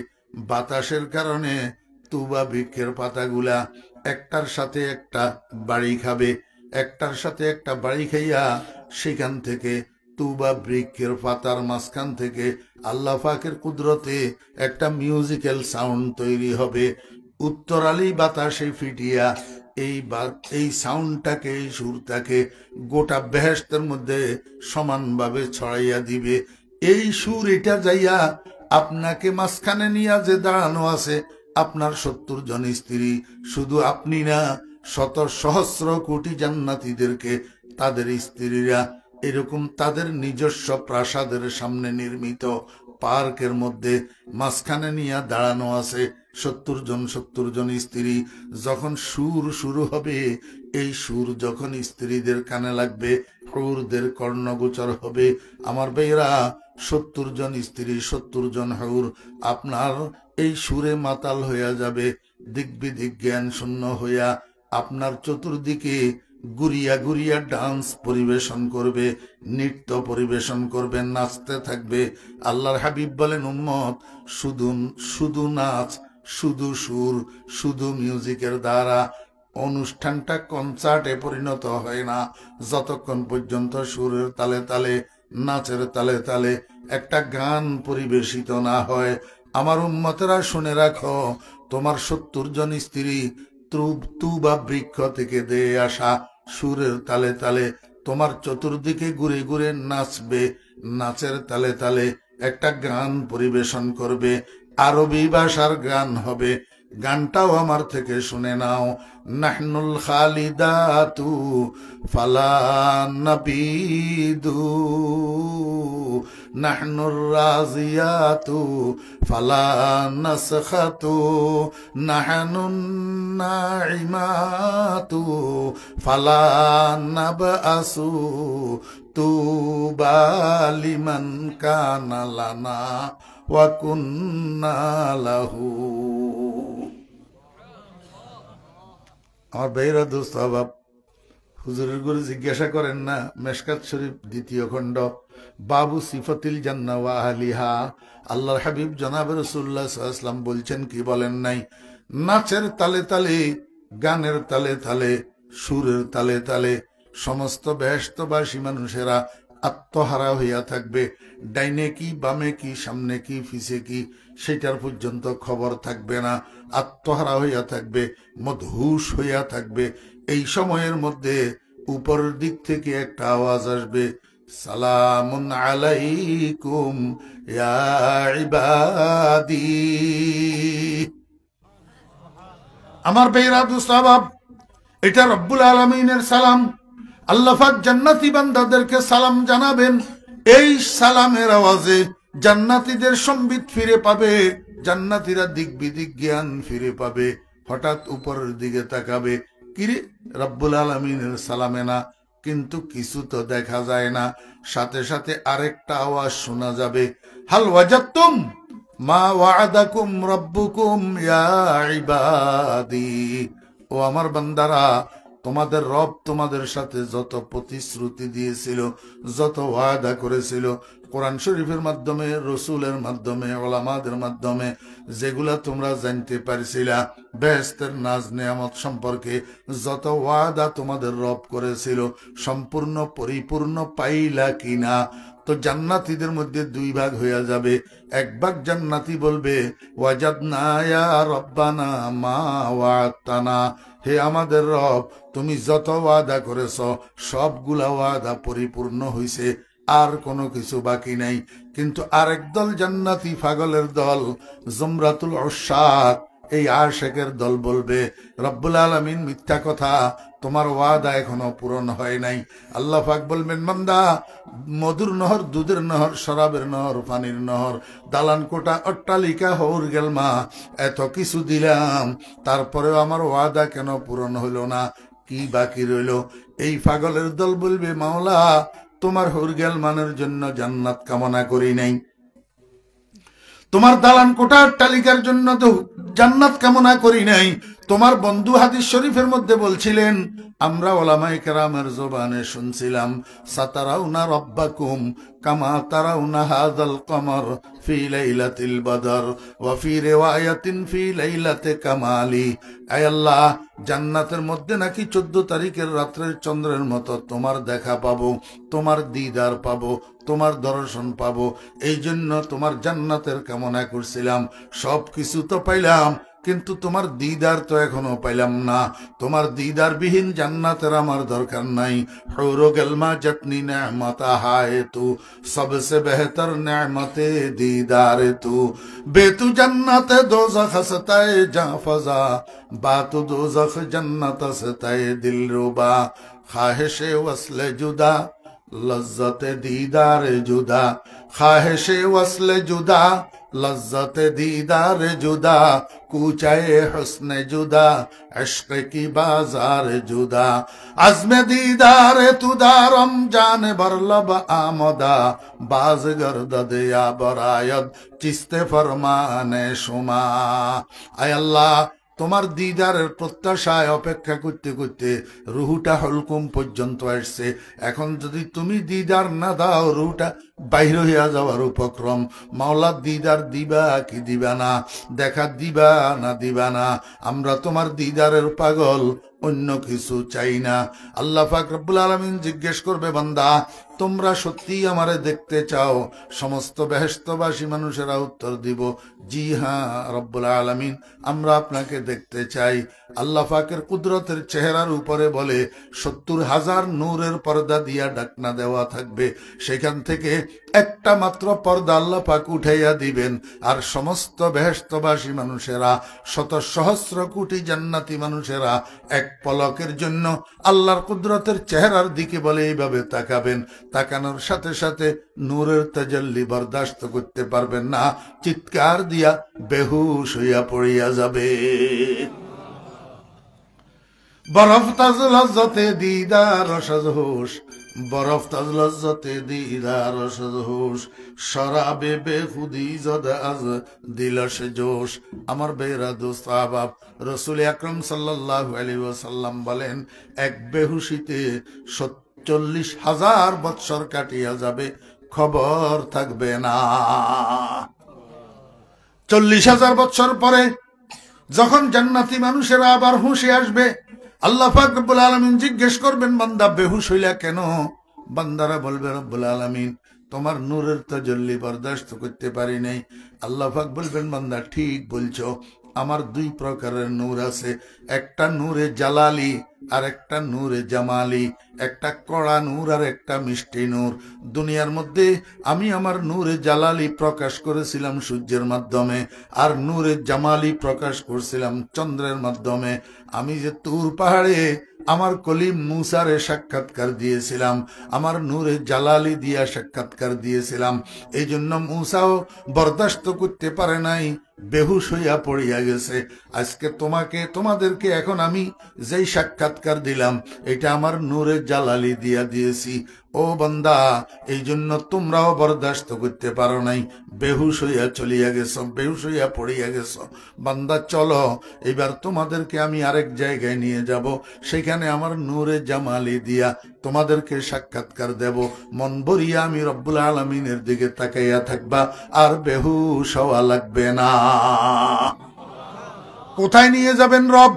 বাতাসের কারণে তুবা বৃক্ষের পাতাগুলা একটার সাথে একটা বাড়ি খাবে। একটার সাথে একটা বাড়ি খাইয়া সেখান থেকে তুবা বৃক্ষের পাতার মাঝখান থেকে আল্লাহ পাকের কুদরতে একটা মিউজিক্যাল সাউন্ড তৈরি হবে। উত্তরালি বাতাসে ফিটিয়া এই সাউন্ডটাকে, এই সুরটাকে গোটা বেহেশতের মধ্যে সমানভাবে ছড়াইয়া দিবে। এই সুর এটা যাইয়া আপনাকে মাঝখানে নিয়ে যে দাঁড়ানো আছে, আপনার 70 জন স্ত্রী, শুধু আপনি না, শত সহস্র কোটি জান্নাতীদেরকে তাদের স্ত্রীরা এরকম তাদের নিজস্ব প্রাসাদের সামনে নির্মিত পার্কের মধ্যে মাঝখানে নিয়ে দাঁড়ানো আছে 70 জন স্ত্রী। যখন সুর শুরু হবে, এই সুর যখন স্ত্রীদের কানে লাগবে, হুরদের কর্ণগোচর হবে। আমার ভাইরা, 70 জন স্ত্রী, 70 জন হুর আপনার এই সুরে মাতাল হইয়া যাবে, দিগ্বিদিক জ্ঞান শূন্য হইয়া আপনার চতুর্দিকে গুরিয়া গুরিয়া ডান্স পরিবেশন করবে, নৃত্য পরিবেশন করবে, নাচতে থাকবে। আল্লাহর হাবিব বলেন, উম্মত, শুধু নাচ, শুধু সুর, শুধু মিউজিকের দ্বারা অনুষ্ঠানটা কনসার্টে পরিণত হয় না, যতক্ষণ পর্যন্ত সুরের তালে তালে, নাচের তালে তালে একটা গান পরিবেশিত না হয়। আমার উম্মতেরা শুনে রাখো, তোমার 70 জন স্ত্রী তুবা বৃক্ষ থেকে দিয়ে আসা সুরের তালে তালে তোমার চতুর্দিকে ঘুরে ঘুরে নাচবে, নাচের তালে তালে একটা গান পরিবেশন করবে, আরবি ভাষার গান হবে। গানটাও আমার থেকে শুনে নাও। নাহনুল খালিদাতু ফালা নাবিদু, নাহনুর রাজিয়াতু ফালা নাসখাতু, নাহনুন নাইমাতু ফালা নাবআসু, তুবা লিমান কানা লানা ওয়া কুন্না লাহু। আমার ভাইরা দোস্ত আবাব, হুজুরের গুরু জিজ্ঞাসা করেন না, মেশকাত শরীফ 2য় খণ্ড, বাবু সিফাতিল জান্নাহ ওয়া আহলিহা। আল্লাহর হাবিব জনাব রাসূলুল্লাহ সাল্লাল্লাহু আলাইহি ওয়াসাল্লাম বলছেন, কি বলেন নাই? নাচের তালে তালে, গানের তালে তালে, সুরের তালে তালে সমস্ত বেহেশতবাসী মানুষেরা আত্মহারা হইয়া থাকবে। ডাইনে কি, বামে কি, সামনে কি, পিছে কি, সেটার পর্যন্ত খবর থাকবে না। আত্মহারা হইয়া থাকবে, মদহুশ হইয়া থাকবে। এই সময়ের মধ্যে উপরের দিক থেকে একটা আওয়াজ আসবে, সালামুন আলাইকুম ইয়া ইবাদি। আমার বেরাদু সাহাব, এটা রব্বুল আলামিনের সালাম। আল্লাহ পাক জান্নাতি বান্দাদেরকে সালাম জানাবেন। এই সালামের আওয়াজে জান্নাতীদের সম্বিত ফিরে পাবে, জান্নাতীরা দিক বিদিক জ্ঞান ফিরে পাবে। হঠাৎ উপরের দিকে তাকাবে, কিরে রব্বুল আলামিনের সালামে না, কিন্তু কিছু তো দেখা যায় না। সাথে সাথে আরেকটা আওয়াজ শোনা যাবে, হাল ওয়াজাদতুম মা ওয়াদাকুম রব্বুকুম ইয়া ইবাদি। ও আমার বান্দারা, তোমাদের রব তোমাদের সাথে যত প্রতিশ্রুতি দিয়েছিল, যত ওয়াদা করেছিল, কোরআন শরীফের মাধ্যমে, রসুলের মাধ্যমে, ওলামাদের মাধ্যমে যেগুলা তোমরা জানতে পারছিলা, বেহেশতের নাজ নিয়ামত সম্পর্কে যত ওয়াদা তোমাদের রব করেছিল, সম্পূর্ণ পরিপূর্ণ পাইলা কিনা? তো জান্নাতীদের মধ্যে দুই ভাগ হইয়া যাবে। এক ভাগ জান্নাতি বলবে, ওয়াজাদনা ইয়া রব্বানা মা ওয়া'তানা, হে আমাদের রব, তুমি যত ওয়াদা করেছ সবগুলা ওয়াদা পরিপূর্ণ হইছে, আর কোনো কিছু বাকি নাই। কিন্তু আরেক দল জান্নাতি পাগলের দল, জুমরাতুল উশাক, এই আশেকের দল বলবে, রব্বুল আলামিন মিথ্যা কথা, তোমার ওয়াদা এখনো পূরণ হয় নাই। আল্লাহ পাক বলবেন, বান্দা, মধুর নহর, দুধের নহর, শরাবের নহর, পানির নহর, দালান কোটা, অট্টালিকা, হৌর গেলমা, এত কিছু দিলাম, তারপরেও আমার ওয়াদা কেন পূরণ হইল না? কি বাকি রইল? এই পাগলের দল বলবে, মাওলা, তোমার হৌর গেলমানের জন্য জান্নাত কামনা করি নাই, তোমার দালান কোটা অট্টালিকার জন্য তো জান্নাত কামনা করি নাই। তোমার বন্ধু হাদিস শরীফের মধ্যে বলছিলেন, আমরা ওলামায়ে কেরামের জবানে শুনছিলাম, সাতারাউনা রব্বাকুম কামা তারাউনা হাযাল কমর ফি লাইলাতিল বদর ওয়া ফি রিওয়ায়াতিন ফি লাইলাতি কামালি। আয় আল্লাহ, জান্নাতের মধ্যে নাকি 14 তারিখের রাত্রের চন্দ্রের মতো তোমার দেখা পাবো, তোমার দিদার পাবো, তোমার দর্শন পাবো। এই জন্য তোমার জান্নাতের কামনা করছিলাম। সব কিছু তো পাইলাম, কিন্তু তোমার দিদার তো এখনো পাইলাম না। তোমার দিদার বিহীন জান্নাতের আমার দরকার নাই। হুরু গেলমা জতনি নেমতা হায় তু, সবসে বেহতর নেমতে দিদারে তু। বেতু জান্নাতে দোজখ সতায়ে জা ফজা, বাতু দোজখ জান্নাত সতায়ে দিলরুবা। খাহিশে ওয়াসলে জুদা, লজ্জতে দিদারে জুদা। খাহিশে ওয়াসলে জুদা, लज्जत दीदार जुदा, कूचाए हुस्न जुदा, इश्क की बाजार जुदा। अज़्म दीदार तुदारम जान बर लब आमदा, बाज गर्दद या बरायद चिस्ते फरमाने शुमा। आय अल्लाह, তোমার দিদারের প্রত্যাশায় অপেক্ষা করতে করতে রুহুটা হলকুম পর্যন্ত আসছে। এখন যদি তুমি দিদার না দাও, রুহুটা বাইর হইয়া যাওয়ার উপক্রম। মাওলা, দিদার দিবা কি দিবা না? দেখা দিবা না দিবা না? আমরা তোমার দিদারের পাগল, অন্য কিছু চাই না। আল্লাহ পাক রব্বুল আলামিন জিজ্ঞেস করবে, বান্দা, তোমরা সত্যি আমারে দেখতে চাও? সমস্ত বেহেশতবাসী মানুষেরা উত্তর দিব, জি হ্যাঁ রব্বুল আলামিন, আমরা আপনাকে দেখতে চাই। আল্লাহ পাকের কুদরতের চেহারার উপরে বলে 70,000 নূরের পর্দা দিয়া ঢাকনা দেওয়া থাকবে। সেখান থেকে একটা মাত্র পর্দা আল্লাহ পাক উঠাইয়া দিবেন, আর সমস্ত বেহেশতবাসী মানুষেরা, শত সহস্র কোটি জান্নাতি মানুষেরা এক পলকের জন্য আল্লাহর কুদরতের চেহারার দিকে বলে এইভাবে তাকাবেন। তাকানোর সাথে সাথে নূরের তাজাল্লি বরদাস্ত করতে পারবেন না, চিৎকার দিয়া বেহুশ হইয়া পড়িয়া যাবে। বরফ তাজ লজ্জতে দিদার সজহুশ, বরফ তাজ লজ্জতে দিদার সজহুশ, শরাবে বেখুদি জদ আজ দিলশ জোশ। আমার বেরা দোস্ত আহবাব, রসুল আকরম সাল্লাল্লাহু আলাইহি ওয়াসাল্লাম বলেন, এক বেহুশিতে 40,000 বৎসর কাটিয়া যাবে, খবর থাকবে না। 40,000 বৎসর পরে যখন জান্নাতি মানুষেরা আবার হুঁশে আসবে, আল্লাহ পাক রব্বুল আলামিন জিজ্ঞেস করবেন, বান্দা বেহুশ হইলা কেন? বান্দারা বলবে, রব্বুল আলামিন, তোমার নূরের তাজাল্লি বরদাস্ত করতে পারি নাই। আল্লাহ পাক বলবেন, বান্দা ঠিক বলছো, আমার 2 প্রকারের নূর আছে। একটা নূরে জালালি, আর একটা নূরে জামালি, একটা কড়া নূর আর একটা মিষ্টি নূর। দুনিয়ার মধ্যে আমি আমার নূরে জালালি প্রকাশ করেছিলাম সূর্যের মাধ্যমে, আর নূরে জামালি প্রকাশ করছিলাম চন্দ্রের মাধ্যমে। আমি যে তুর পাহাড়ে আমার কলিম মুসারে সাক্ষাৎকার দিয়েছিলাম, আমার নূরে জালালি দিয়া সাক্ষাৎকার দিয়েছিলাম। এই জন্য মুসাও বরদাস্ত করতে পারে নাই, বেহুশ হইয়া পড়িয়া গেছে। আজকে তোমাদেরকে এখন আমি যেই সাক্ষাৎকার দিলাম, এটা আমার নূরে জালালি দিয়া দিয়েছি। ও বান্দা, এই জন্য তোমরাও বরদাস্ত করতে পারো নাই, বেহুশ হইয়া চলিয়া গেছ, বেহুশ হইয়া পড়িয়া গেছ। বান্দা চলো, এবার তোমাদেরকে আমি আরেক জায়গায় নিয়ে যাব, সেখানে আমার নূরে জামালি দিয়া তোমাদেরকে সাক্ষাৎকার দেব। মন ভরিয়া আমি রব্বুল আলামিনের দিকে তাকাইয়া থাকবা, আর বেহুশ হওয়া লাগবে না। কোথায় নিয়ে যাবেন রব?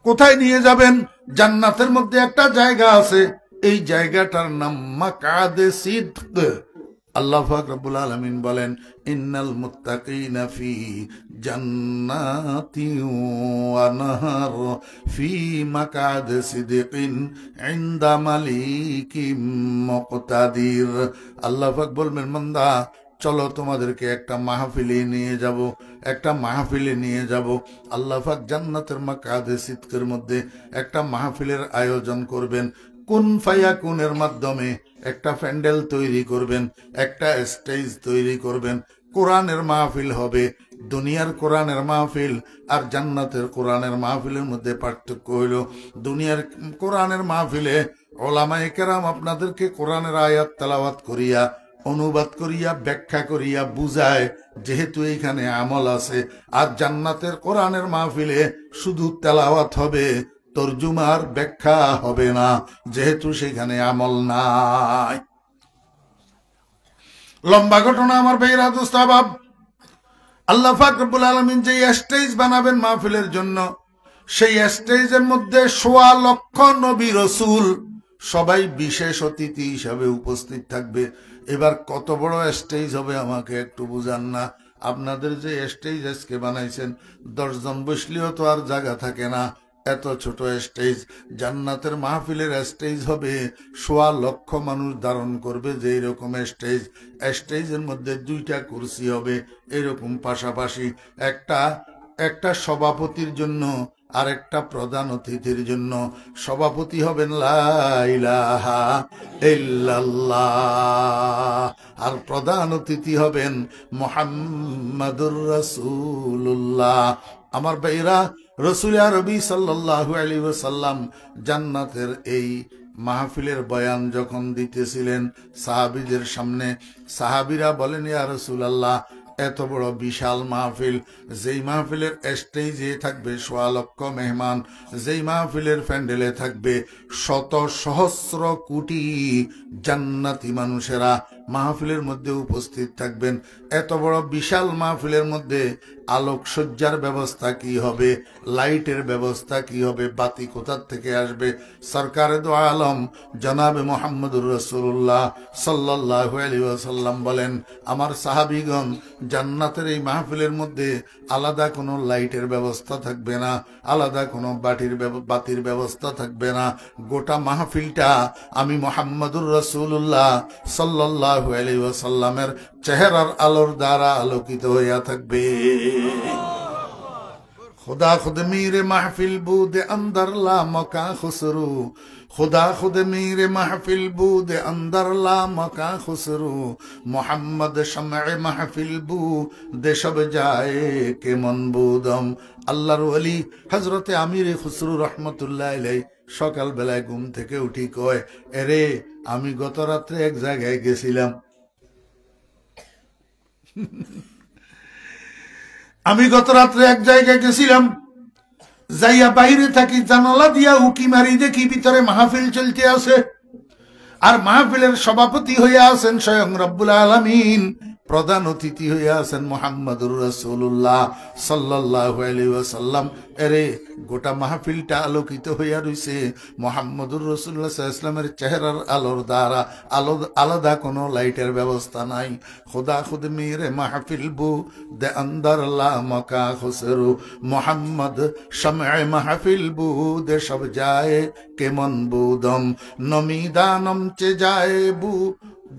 কোথায় নিয়ে যাবেন? জান্নাতের মধ্যে একটা জায়গা আছে, এই জায়গাটার নাম মাকাদে সিদক। আল্লাহ পাক রব্বুল আলামিন বলেন, ইন্নাল মুত্তাকিনা ফি জান্নাতি ওয়া নাহার ফি মাকাদে সিদকিন ইনদা মালিকিম মুকতাদির। আল্লাহ পাক বলবেন, বান্দা চলো তোমাদেরকে একটা মাহফিলে নিয়ে যাব, একটা মাহফিলে নিয়ে যাব। আল্লাহ পাক জান্নাতের মাকাদে সিদকের মধ্যে একটা মাহফিলের আয়োজন করবেন। কুন ফায়াকুনের মাধ্যমে একটা প্যান্ডেল তৈরি করবেন, একটা স্টেজ তৈরি করবেন। কোরআনের মাহফিল হবে। দুনিয়ার কোরআনের মাহফিল আর জান্নাতের কোরআনের মাহফিলের মধ্যে পার্থক্য হইল, দুনিয়ার কোরআনের মাহফিলে ওলামায়ে কেরাম আপনাদেরকে কোরআনের আয়াত তেলাওয়াত করিয়া, অনুবাদ করিয়া, ব্যাখ্যা করিয়া বুঝায়, যেহেতু এইখানে আমল আছে। আর জান্নাতের কোরআনের মাহফিলে শুধু তেলাওয়াত হবে, তরজুমার ব্যাখ্যা হবে না, যেহেতু সেখানে আমল নাই। লম্বা ঘটনা আমার ভাইরা, দোস্ত আহবাব, আল্লাহ পাক রব্বুল আলামিন যে স্টেজ বানাবেন মাহফিলের জন্য, সেই স্টেজের মধ্যে ১.৫ লক্ষ নবী রসুল সবাই বিশেষ অতিথি হিসাবে উপস্থিত থাকবে। এবার কত বড় স্টেজ হবে আমাকে একটু বুঝান না। আপনাদের যে স্টেজ আজকে বানাইছেন, ১০ জন বসলেও তো আর জায়গা থাকে না, এত ছোট স্টেজ। জান্নাতের মাহফিলের স্টেজ হবে ১.৫ লক্ষ মানুষ ধারণ করবে, যে এরকম স্টেজ। স্টেজের মধ্যে ২টা কুরসি হবে এরকম পাশাপাশি, একটা সভাপতির জন্য আর একটা প্রধান অতিথির জন্য। সভাপতি হবেন লা ইলাহা ইল্লাল্লাহ, আর প্রধান অতিথি হবেন মুহাম্মাদুর রাসূলুল্লাহ। আমার ভাইরা, রসুল আরবি সাল্লাল্লাহু আলাইহি ওয়াসাল্লাম জান্নাতের এই মাহফিলের বয়ান যখন দিতেছিলেন সাহাবীদের সামনে, সাহাবীরা বলেন, ইয়া রাসূলুল্লাহ, এত বড় বিশাল মাহফিল, যেই মাহফিলের স্টেজে থাকবে ১.৫ লক্ষ মেহমান, যেই মাহফিলের প্যান্ডেলে থাকবে শত সহস্র কোটি জান্নাতি মানুষেরা মাহফিলের মধ্যে উপস্থিত থাকবেন, এত বড় বিশাল মাহফিলের মধ্যে আলোকসজ্জার ব্যবস্থা কি হবে, লাইটের ব্যবস্থা কি হবে, বাতি কোথা থেকে আসবে? সরকারে দো আলম জনাবে মুহাম্মদুর রাসূলুল্লাহ সাল্লাল্লাহু আলাইহি ওয়াসাল্লাম বলেন, আমার সাহাবীগণ, জান্নাতের এই মাহফিলের মধ্যে আলাদা কোনো লাইটের ব্যবস্থা থাকবে না, আলাদা কোনো বাতির ব্যবস্থা থাকবে না। গোটা মাহফিলটা আমি মুহাম্মদুর রাসূলুল্লাহ সাল্লাল্লাহু আলাইহি ওয়াসাল্লামের চেহারার আলোর দ্বারা আলোকিত হইয়া থাকবে। खुदा खुद मेरे महफिल बूद अंदर ला मका खुसरू, खुदा खुद मेरे महफिल बूद अंदर ला मका खुसरू, मोहम्मद शमए महफिल बू दे सब जाए के मनबूदम। আল্লাহর ওলি হযরতে আমির খুসরু রহমতুল্লাহ আলাইহি সকাল বেলায় ঘুম থেকে উঠি কয়, এরে আমি গত রাত্রে এক জায়গায় গেছিলাম, আমি গত রাত্রে এক জায়গায় গেছিলাম, যাইয়া বাইরে থাকি, জানালা দিয়া উকি মারি, দেখি ভিতরে মাহফিল চলতে আছে, আর মাহফিলের সভাপতি হইয়া আছেন স্বয়ং রব্বুল আলামিন। প্রধান অতিথি হইয়া আছেন মুহাম্মদুর রাসূলুল্লাহ সাল্লাল্লাহু আলাইহি ওয়াসাল্লাম। এরে গোটা মাহফিলটা আলোকিত হইয়া রইছে মুহাম্মদুর রাসূলুল্লাহ সাল্লাল্লাহু আলাইহি ওয়াসাল্লামের চেহারার আলোর দ্বারা। আলাদা কোনো লাইটের ব্যবস্থা নাই। খুদা খুদ মেরে মাহফিল বু দে আন্দার লা মকা খুসরু মোহাম্মদ শমে মাহফিল বু দে সব যায় কেমন বুদম নমিদানম চে যায় বু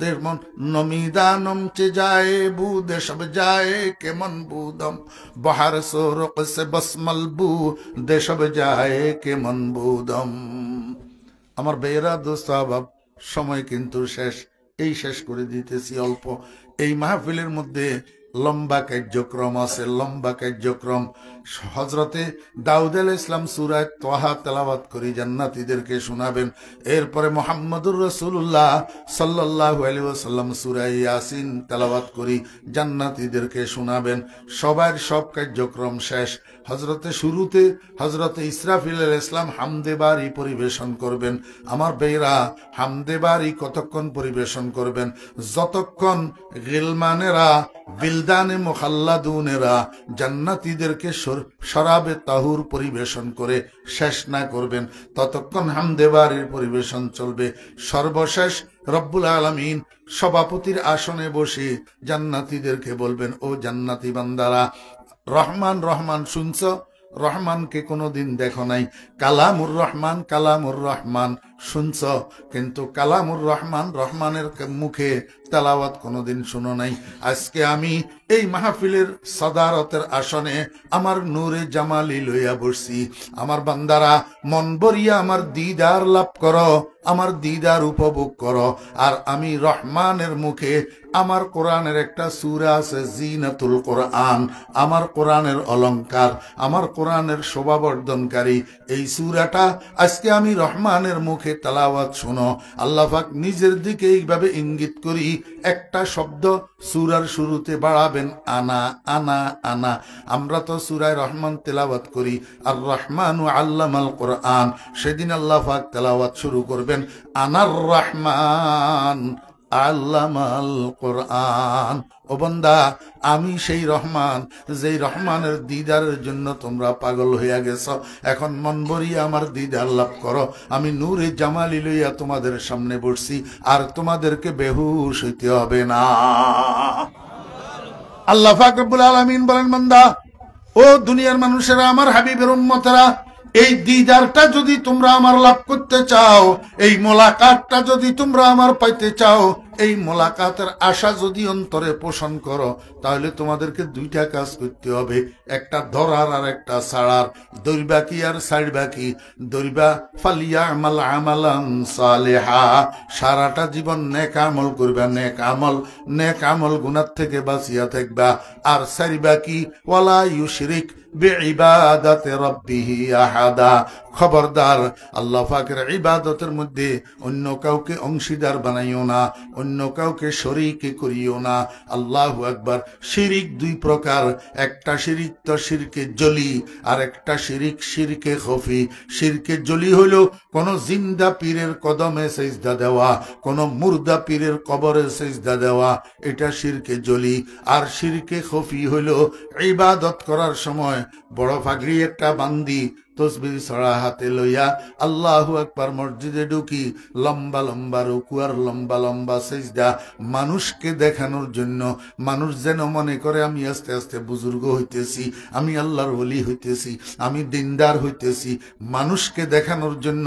দেমন নমিদানম চে যায় বু দে সব যায় কেমন বুদম বহার সোরক সে বসমল বু দে সব যায় কেমন বুদম। আমার বেয়েরা দোস্ত আহবাব, সময় কিন্তু শেষ। এই শেষ করে দিতেছি অল্প। এই মাহফিলের মধ্যে লম্বা কার্যক্রম আছে, লম্বা কার্যক্রম। হজরতে দাউদ আলাইহিস সালাম সূরা তাহা তেলাওয়াত করে জান্নাতীদেরকে শোনাবেন। এরপরে মুহাম্মদুর রাসূলুল্লাহ সাল্লাল্লাহু আলাইহি ওয়াসাল্লাম সূরা ইয়াসিন তেলাওয়াত করে জান্নাতীদেরকে শোনাবেন। সবার সব কার্যক্রম শেষ। হজরতে শুরুতে হজরতে ইসরাফিল আলাইহিস সালাম হামদে বারি পরিবেশন করবেন। আমার বেয়েরা, হামদে বারি কতক্ষণ পরিবেশন করবেন? যতক্ষণ গিলমানেরা বিলদানে মুখাল্লাদুনেরা জান্নাতীদেরকে শরাবে তাহুর পরিবেশন করে শেষ না করবেন, ততক্ষণ হামদে বারির পরিবেশন চলবে। সর্বশেষ রব্বুল আলামিন সভাপতির আসনে বসে জান্নাতীদেরকে বলবেন, ও জান্নাতি বান্দারা, রহমান রহমান শুনছ? রহমানকে কোনোদিন দেখো নাই। কালামুর রহমান, কালামুর রহমান শুনছ, কিন্তু কালামুর রহমান, রহমানের মুখে তেলাওয়াত কোনোদিন শুনো নাই। আজকে আমি এই মাহফিলের সদারতের আসনে আমার নূরে জামালি লইয়া বসছি। আমার বান্দারা, মন ভরিয়া আমার দিদার লাভ করো, আমার দিদার উপভোগ করো। আর আমি রহমানের মুখে, আমার কোরআনের একটা সূরা আছে জিনাতুল কোরআন, আমার কোরআনের অলংকার, আমার কোরআনের শোভাবর্ধনকারী এই সূরাটা আজকে আমি রহমানের মুখে তেলাওয়াত শুনো। আল্লাহ পাক নিজের দিকে এইভাবে ইঙ্গিত করি একটা শব্দ সূরার শুরুতে বাড়াবেন, আনা আনা আনা। আমরা তো সূরায় রহমান তেলাওয়াত করি, আর রহমানু আল্লামাল কোরআন। সেদিন আল্লাহ পাক তেলাওয়াত শুরু করবেন, আনার রহমান আল্লামাল কোরআন। ও বান্দা, আমি সেই রহমান, যেই রহমানের দিদারের জন্য তোমরা পাগল হইয়া গেছ। এখন মন ভরিয়া আমার দিদার লাভ করো। আমি নূরে জামালি লইয়া তোমাদের সামনে বসছি, আর তোমাদেরকে বেহুশ হইতে হবে না। আল্লাহ পাক রব্বুল আলামিন বলেন, বান্দা, ও দুনিয়ার মানুষেরা, আমার হাবিবের উম্মতেরা, এই দিদারটা যদি তোমরা আমার লাভ করতে চাও, এই মোলাকাতটা যদি তোমরা আমার পাইতে চাও, এই মোলাকাতের আশা যদি অন্তরে পোষণ করো, তাহলে তোমাদেরকে দুইটা কাজ করতে হবে, একটা ধরার আর একটা ছাড়ার। দৈবা কি আর ছাড়বা কি? দৈবা ফালিয়া আমাল আমালান সালেহা, সারাটা জীবন নেক আমল করবা, নেক আমল গুনাহ থেকে বাঁচিয়া থাকবা। আর ছাড়বা কি? ওয়ালা ইউশরিক বিইবাদাতি রাব্বিহি আহাদা, খবরদার আল্লাহ পাকের ইবাদতের মধ্যে অন্য কাউকে অংশীদার বানাইও না, অন্য কাউকে শরীক করিও না। আল্লাহু আকবার। শিরিক দুই প্রকার, একটা শিরিক তো শিরকে জলি, আর একটা শিরিক শিরকে খফি। শিরকে জলি হইল কোন জিন্দা পীরের কদমে সেজদা দেওয়া, কোন মুর্দা পীরের কবরে সেজদা দেওয়া, এটা শিরকে জলি। আর শিরকে খফি হইল ইবাদত করার সময় বড় ফাগড়ি একটা বান্দি তসবিহ ছড়া হাতে লইয়া আল্লাহু আকবার মসজিদে ঢুকি, লম্বা লম্বা রুকু আর লম্বা লম্বা সিজদা, মানুষকে দেখানোর জন্য। মানুষ যেন মনে করে আমি আস্তে আস্তে বুজুর্গ হইতেছি, আমি আল্লাহর ওলি হইতেছি, আমি দিনদার হইতেছি। মানুষকে দেখানোর জন্য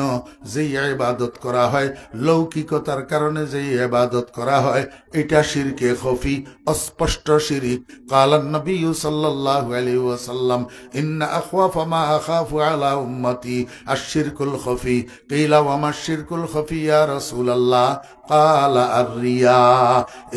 যেই ইবাদত করা হয়, লৌকিকতার কারণে যেই ইবাদত করা হয়, এটা শিরকে খফি, অস্পষ্ট শিরিক। কালান নবী সাল্লাল্লাহু আলাইহি ওয়াসাল্লাম, ইন্না আখওয়াফা মা আখাফু আলা উম্মতি আশ-শিরকুল খফি। কিলা ওয়া মা আশ-শিরকুল খফি ইয়া রাসূলুল্লাহ? কালা আর-রিয়া।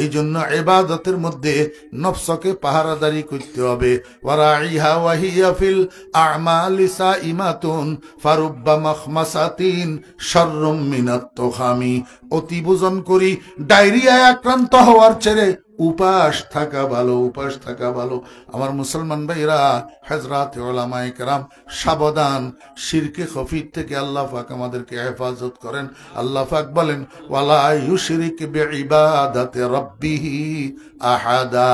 এই জন্য ইবাদতের মধ্যে নফসকে পাহারাদারি করতে হবে। ওয়ারাইহা ওয়া হিয়া ফিল আমালি সাইমাতুন ফারুব্বা মাখমাসাতিন শাররুম মিনাত তুখামি। অতি ভোজন করি ডায়রিয়ায় আক্রান্ত হওয়ার চেয়ে উপাস থাকা ভালো, উপাস থাকা ভালো। আমার মুসলমান ভাইরা, হযরত উলামায়ে কেরাম, সাবধান, শিরকে খফির থেকে আল্লাহ পাক আমাদেরকে হেফাজত করেন। আল্লাহ পাক বলেন, ওয়ালা ইউশরিক বিইবাদাতি রাব্বিহি আহাদা।